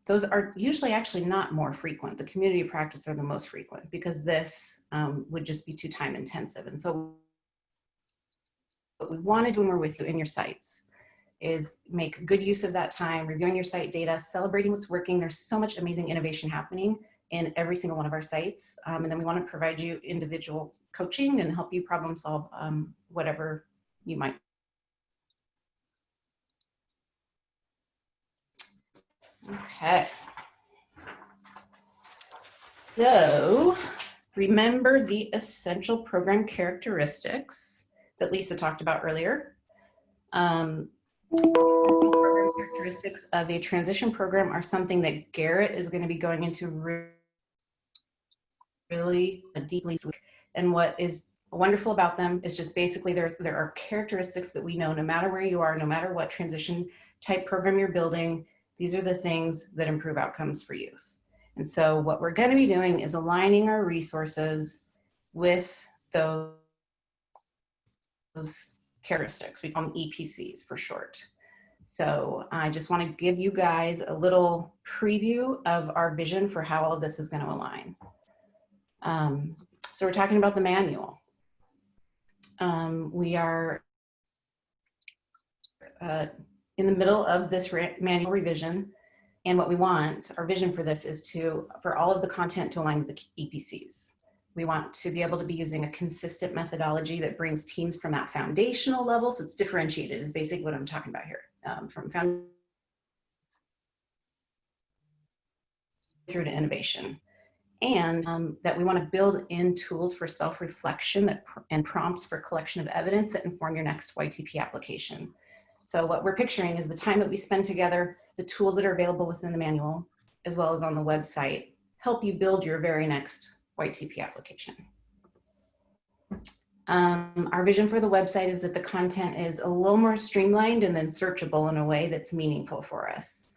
[SPEAKER 7] Those are usually actually not more frequent. The community of practice are the most frequent because this would just be too time intensive. And so what we want to do when we're with you in your sites is make good use of that time, reviewing your site data, celebrating what's working. There's so much amazing innovation happening in every single one of our sites. And then we want to provide you individual coaching and help you problem solve whatever you might. Okay. So remember the essential program characteristics that Lisa talked about earlier. Program characteristics of a transition program are something that Garrett is going to be going into really deeply. And what is wonderful about them is just basically there are characteristics that we know no matter where you are, no matter what transition type program you're building, these are the things that improve outcomes for youth. And so what we're going to be doing is aligning our resources with those characteristics. We call them EPCs for short. So I just want to give you guys a little preview of our vision for how all of this is going to align. So we're talking about the manual. We are in the middle of this manual revision. And what we want, our vision for this is for all of the content to align with the EPCs. We want to be able to be using a consistent methodology that brings teams from that foundational level. So it's differentiated is basically what I'm talking about here. From foundation through to innovation. And that we want to build in tools for self-reflection and prompts for collection of evidence that inform your next YTP application. So what we're picturing is the time that we spend together, the tools that are available within the manual, as well as on the website, help you build your very next YTP application. Our vision for the website is that the content is a little more streamlined and then searchable in a way that's meaningful for us.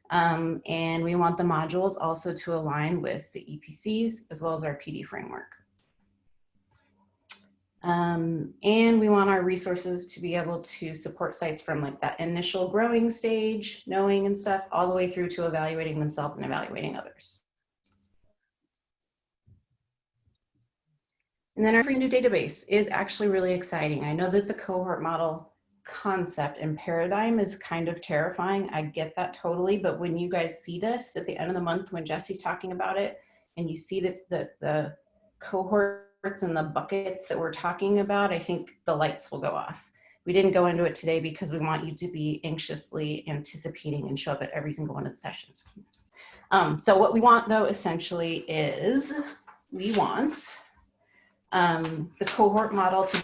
[SPEAKER 7] And we want the modules also to align with the EPCs as well as our PD framework. And we want our resources to be able to support sites from like that initial growing stage, knowing and stuff, all the way through to evaluating themselves and evaluating others. And then our free new database is actually really exciting. I know that the cohort model concept and paradigm is kind of terrifying. I get that totally, but when you guys see this at the end of the month, when Jesse's talking about it, and you see that the cohorts and the buckets that we're talking about, I think the lights will go off. We didn't go into it today because we want you to be anxiously anticipating and show up at every single one of the sessions. So what we want though, essentially is we want the cohort model to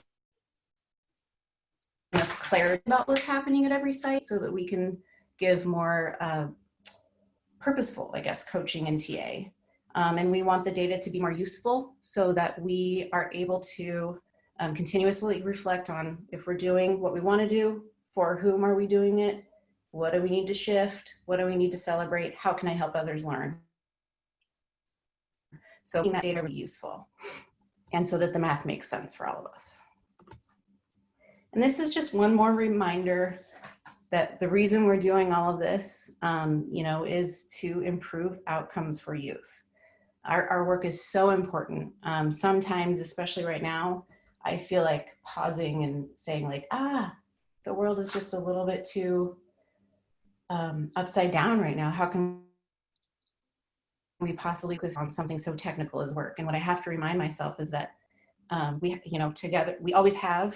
[SPEAKER 7] give us clarity about what's happening at every site so that we can give more purposeful, I guess, coaching and TA. And we want the data to be more useful so that we are able to continuously reflect on if we're doing what we want to do, for whom are we doing it, what do we need to shift, what do we need to celebrate, how can I help others learn? So making that data really useful and so that the math makes sense for all of us. And this is just one more reminder that the reason we're doing all of this, is to improve outcomes for youth. Our work is so important. Sometimes, especially right now, I feel like pausing and saying like, the world is just a little bit too upside down right now. How can we possibly focus on something so technical as work? And what I have to remind myself is that together, we always have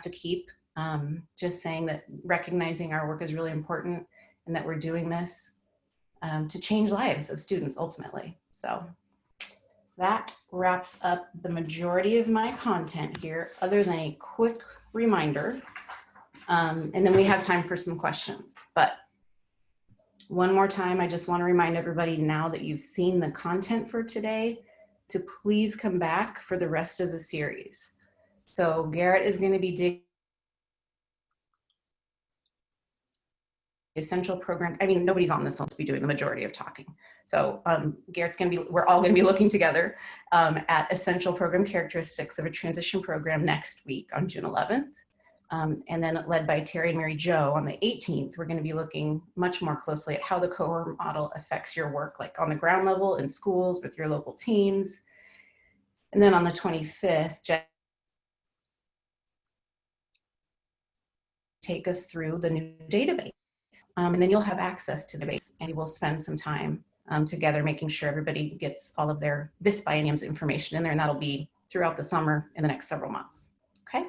[SPEAKER 7] to keep just saying that recognizing our work is really important and that we're doing this to change lives of students ultimately. So that wraps up the majority of my content here, other than a quick reminder. And then we have time for some questions. But one more time, I just want to remind everybody now that you've seen the content for today to please come back for the rest of the series. So Garrett is going to be digging essential program. I mean, nobody's on this one to be doing the majority of talking. So Garrett's going to be, we're all going to be looking together at essential program characteristics of a transition program next week on June 11th. And then led by Terry and Mary Jo on the 18th, we're going to be looking much more closely at how the cohort model affects your work, like on the ground level in schools with your local teams. And then on the 25th, Jeff take us through the new database. And then you'll have access to the base and we'll spend some time together making sure everybody gets all of this biennium's information in there, and that'll be throughout the summer in the next several months. Okay.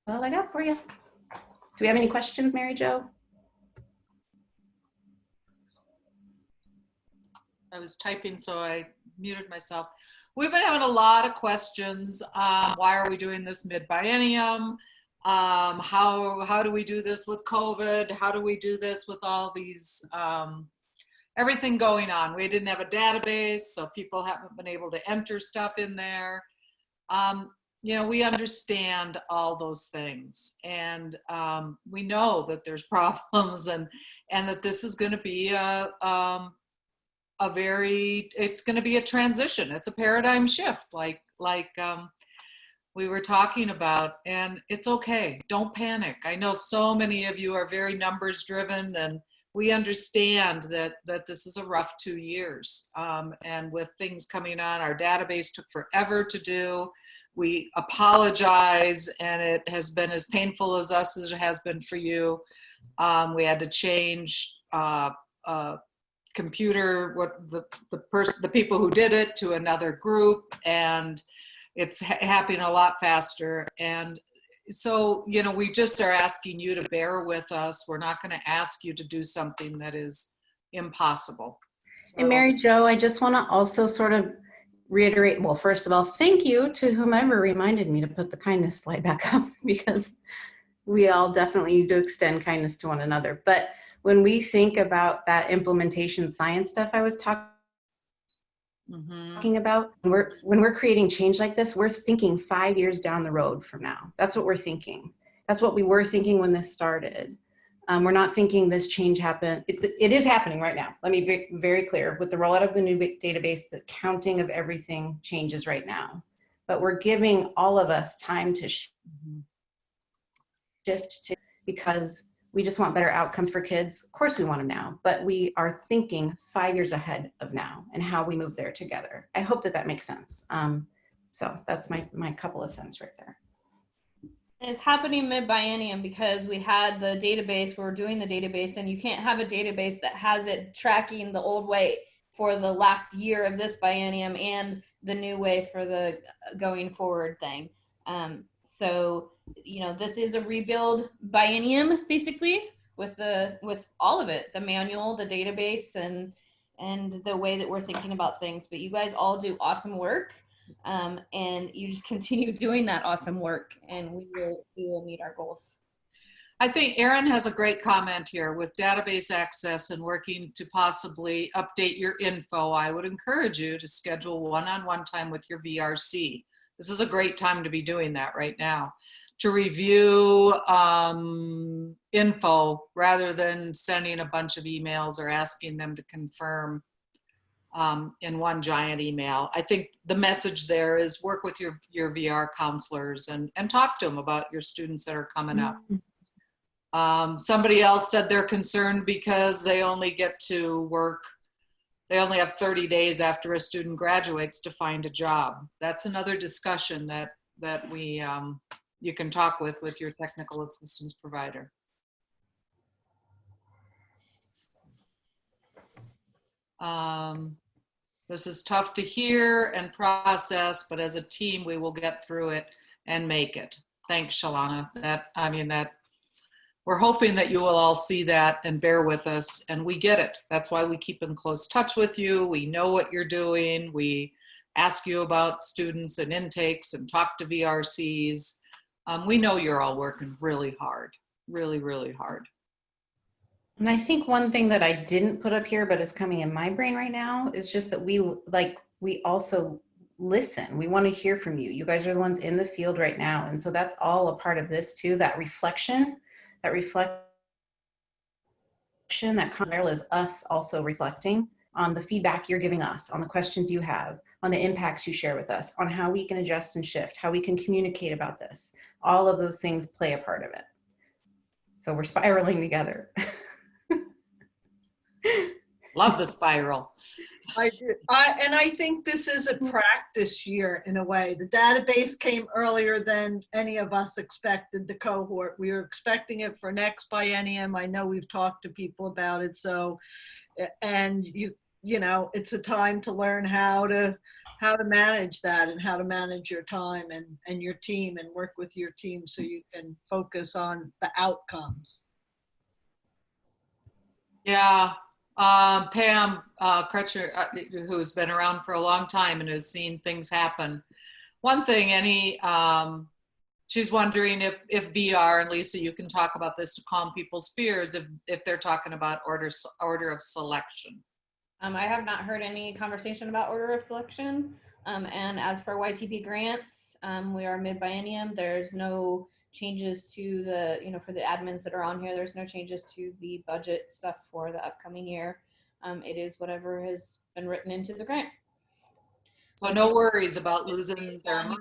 [SPEAKER 7] All I got for you. Do we have any questions, Mary Jo?
[SPEAKER 17] I was typing, so I muted myself. We've been having a lot of questions. Why are we doing this mid-biennium? How do we do this with COVID? How do we do this with all these, everything going on? We didn't have a database, so people haven't been able to enter stuff in there. You know, we understand all those things, and we know that there's problems, and that this is going to be it's going to be a transition. It's a paradigm shift, like we were talking about, and it's okay. Don't panic. I know so many of you are very numbers driven, and we understand that this is a rough 2 years. And with things coming on, our database took forever to do. We apologize, and it has been as painful as us as it has been for you. We had to change computer, the people who did it, to another group, and it's happening a lot faster. And so, you know, we just are asking you to bear with us. We're not going to ask you to do something that is impossible. So,
[SPEAKER 7] And Mary Jo, I just want to also sort of reiterate, well, first of all, thank you to whomever reminded me to put the kindness slide back up, because we all definitely need to extend kindness to one another. But when we think about that implementation science stuff I was talking about, when we're creating change like this, we're thinking 5 years down the road from now. That's what we're thinking. That's what we were thinking when this started. We're not thinking this change happened. It is happening right now. Let me be very clear. With the rollout of the new database, the counting of everything changes right now. But we're giving all of us time to shift to, because we just want better outcomes for kids. Of course we want them now, but we are thinking 5 years ahead of now and how we move there together. I hope that makes sense. So that's my couple of cents right there.
[SPEAKER 2] And it's happening mid-biennium because we had the database, we're doing the database, and you can't have a database that has it tracking the old way for the last year of this biennium and the new way for the going forward thing. So, you know, this is a rebuild biennium basically with all of it, the manual, the database, and the way that we're thinking about things. But you guys all do awesome work. And you just continue doing that awesome work, and we will meet our goals.
[SPEAKER 17] I think Erin has a great comment here with database access and working to possibly update your info. I would encourage you to schedule one-on-one time with your VRC. This is a great time to be doing that right now, to review info rather than sending a bunch of emails or asking them to confirm in one giant email. I think the message there is work with your VR counselors and talk to them about your students that are coming up. Somebody else said they're concerned because they only get to work, they only have 30 days after a student graduates to find a job. That's another discussion that we you can talk with your technical assistance provider. This is tough to hear and process, but as a team, we will get through it and make it. Thanks, Shalana. We're hoping that you will all see that and bear with us, and we get it. That's why we keep in close touch with you. We know what you're doing. We ask you about students and intakes and talk to VRCs. We know you're all working really hard, really, really hard.
[SPEAKER 7] And I think one thing that I didn't put up here, but is coming in my brain right now, is just that we also listen. We want to hear from you. You guys are the ones in the field right now. And so that's all a part of this too, that reflection, that is us also reflecting on the feedback you're giving us, on the questions you have, on the impacts you share with us, on how we can adjust and shift, how we can communicate about this. All of those things play a part of it. So we're spiraling together.
[SPEAKER 17] Love the spiral.
[SPEAKER 5] I do. And I think this is a practice year in a way. The database came earlier than any of us expected, the cohort. We were expecting it for next biennium. I know we've talked to people about it. So, and you know, it's a time to learn how to manage that and how to manage your time and your team and work with your team so you can focus on the outcomes.
[SPEAKER 17] Yeah, Pam Crutcher, who's been around for a long time and has seen things happen. One thing, she's wondering if VR, and Lisa, you can talk about this to calm people's fears if they're talking about order of selection.
[SPEAKER 2] I have not heard any conversation about order of selection. And as for YTP grants, we are mid-biennium. There's no changes to the, for the admins that are on here, there's no changes to the budget stuff for the upcoming year. It is whatever has been written into the grant.
[SPEAKER 17] So no worries about losing their money.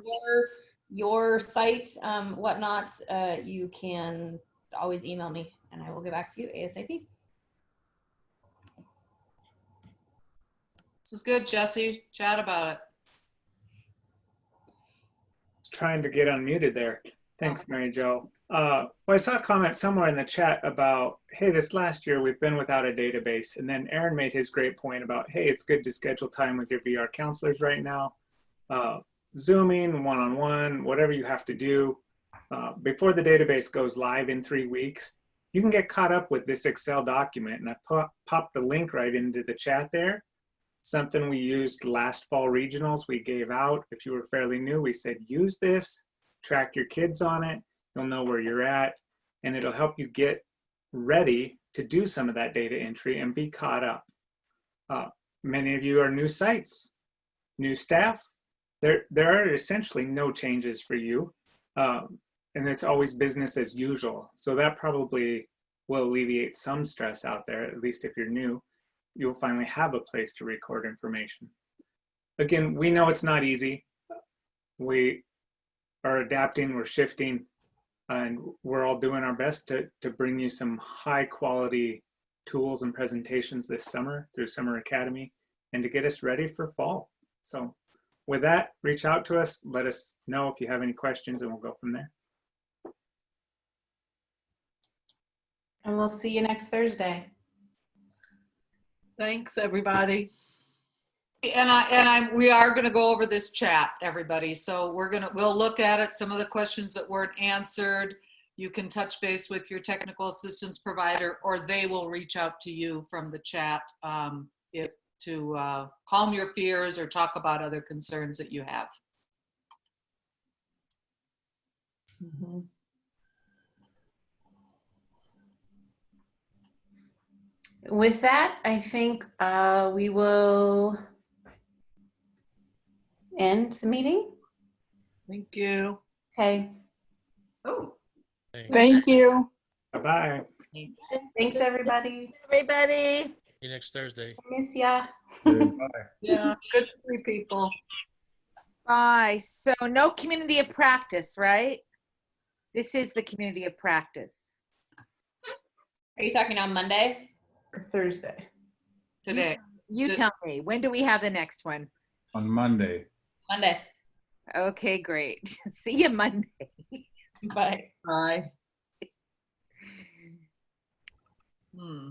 [SPEAKER 2] Your site, whatnot, you can always email me and I will get back to you ASAP.
[SPEAKER 17] This is good, Jesse. Chat about it.
[SPEAKER 19] Trying to get unmuted there. Thanks, Mary Jo. Well, I saw a comment somewhere in the chat about, hey, this last year we've been without a database. And then Aaron made his great point about, hey, it's good to schedule time with your VR counselors right now. Zooming, one-on-one, whatever you have to do. Before the database goes live in 3 weeks, you can get caught up with this Excel document. And I popped the link right into the chat there. Something we used last fall regionals we gave out. If you were fairly new, we said, use this, track your kids on it. You'll know where you're at, and it'll help you get ready to do some of that data entry and be caught up. Many of you are new sites, new staff. There are essentially no changes for you, and it's always business as usual. So that probably will alleviate some stress out there, at least if you're new. You'll finally have a place to record information. Again, we know it's not easy. We are adapting, we're shifting, and we're all doing our best to bring you some high quality tools and presentations this summer through Summer Academy and to get us ready for fall. So with that, reach out to us, let us know if you have any questions, and we'll go from there.
[SPEAKER 7] And we'll see you next Thursday.
[SPEAKER 5] Thanks, everybody.
[SPEAKER 17] And we are going to go over this chat, everybody. So we'll look at it. Some of the questions that weren't answered, you can touch base with your technical assistance provider, or they will reach out to you from the chat to calm your fears or talk about other concerns that you have.
[SPEAKER 7] Mm-hmm. With that, I think we will end the meeting.
[SPEAKER 5] Thank you.
[SPEAKER 7] Okay.
[SPEAKER 17] Oh.
[SPEAKER 13] Thank you.
[SPEAKER 19] Bye-bye.
[SPEAKER 7] Thanks, everybody.
[SPEAKER 13] Everybody.
[SPEAKER 12] See you next Thursday.
[SPEAKER 7] Miss ya.
[SPEAKER 5] Yeah, good to see people.
[SPEAKER 20] Bye. So no community of practice, right? This is the community of practice.
[SPEAKER 2] Are you talking on Monday?
[SPEAKER 7] Or Thursday.
[SPEAKER 17] Today.
[SPEAKER 20] You tell me. When do we have the next one?
[SPEAKER 6] On Monday.
[SPEAKER 2] Monday.
[SPEAKER 20] Okay, great. See you Monday.
[SPEAKER 2] Bye.
[SPEAKER 5] Bye.
[SPEAKER 17] Hmm.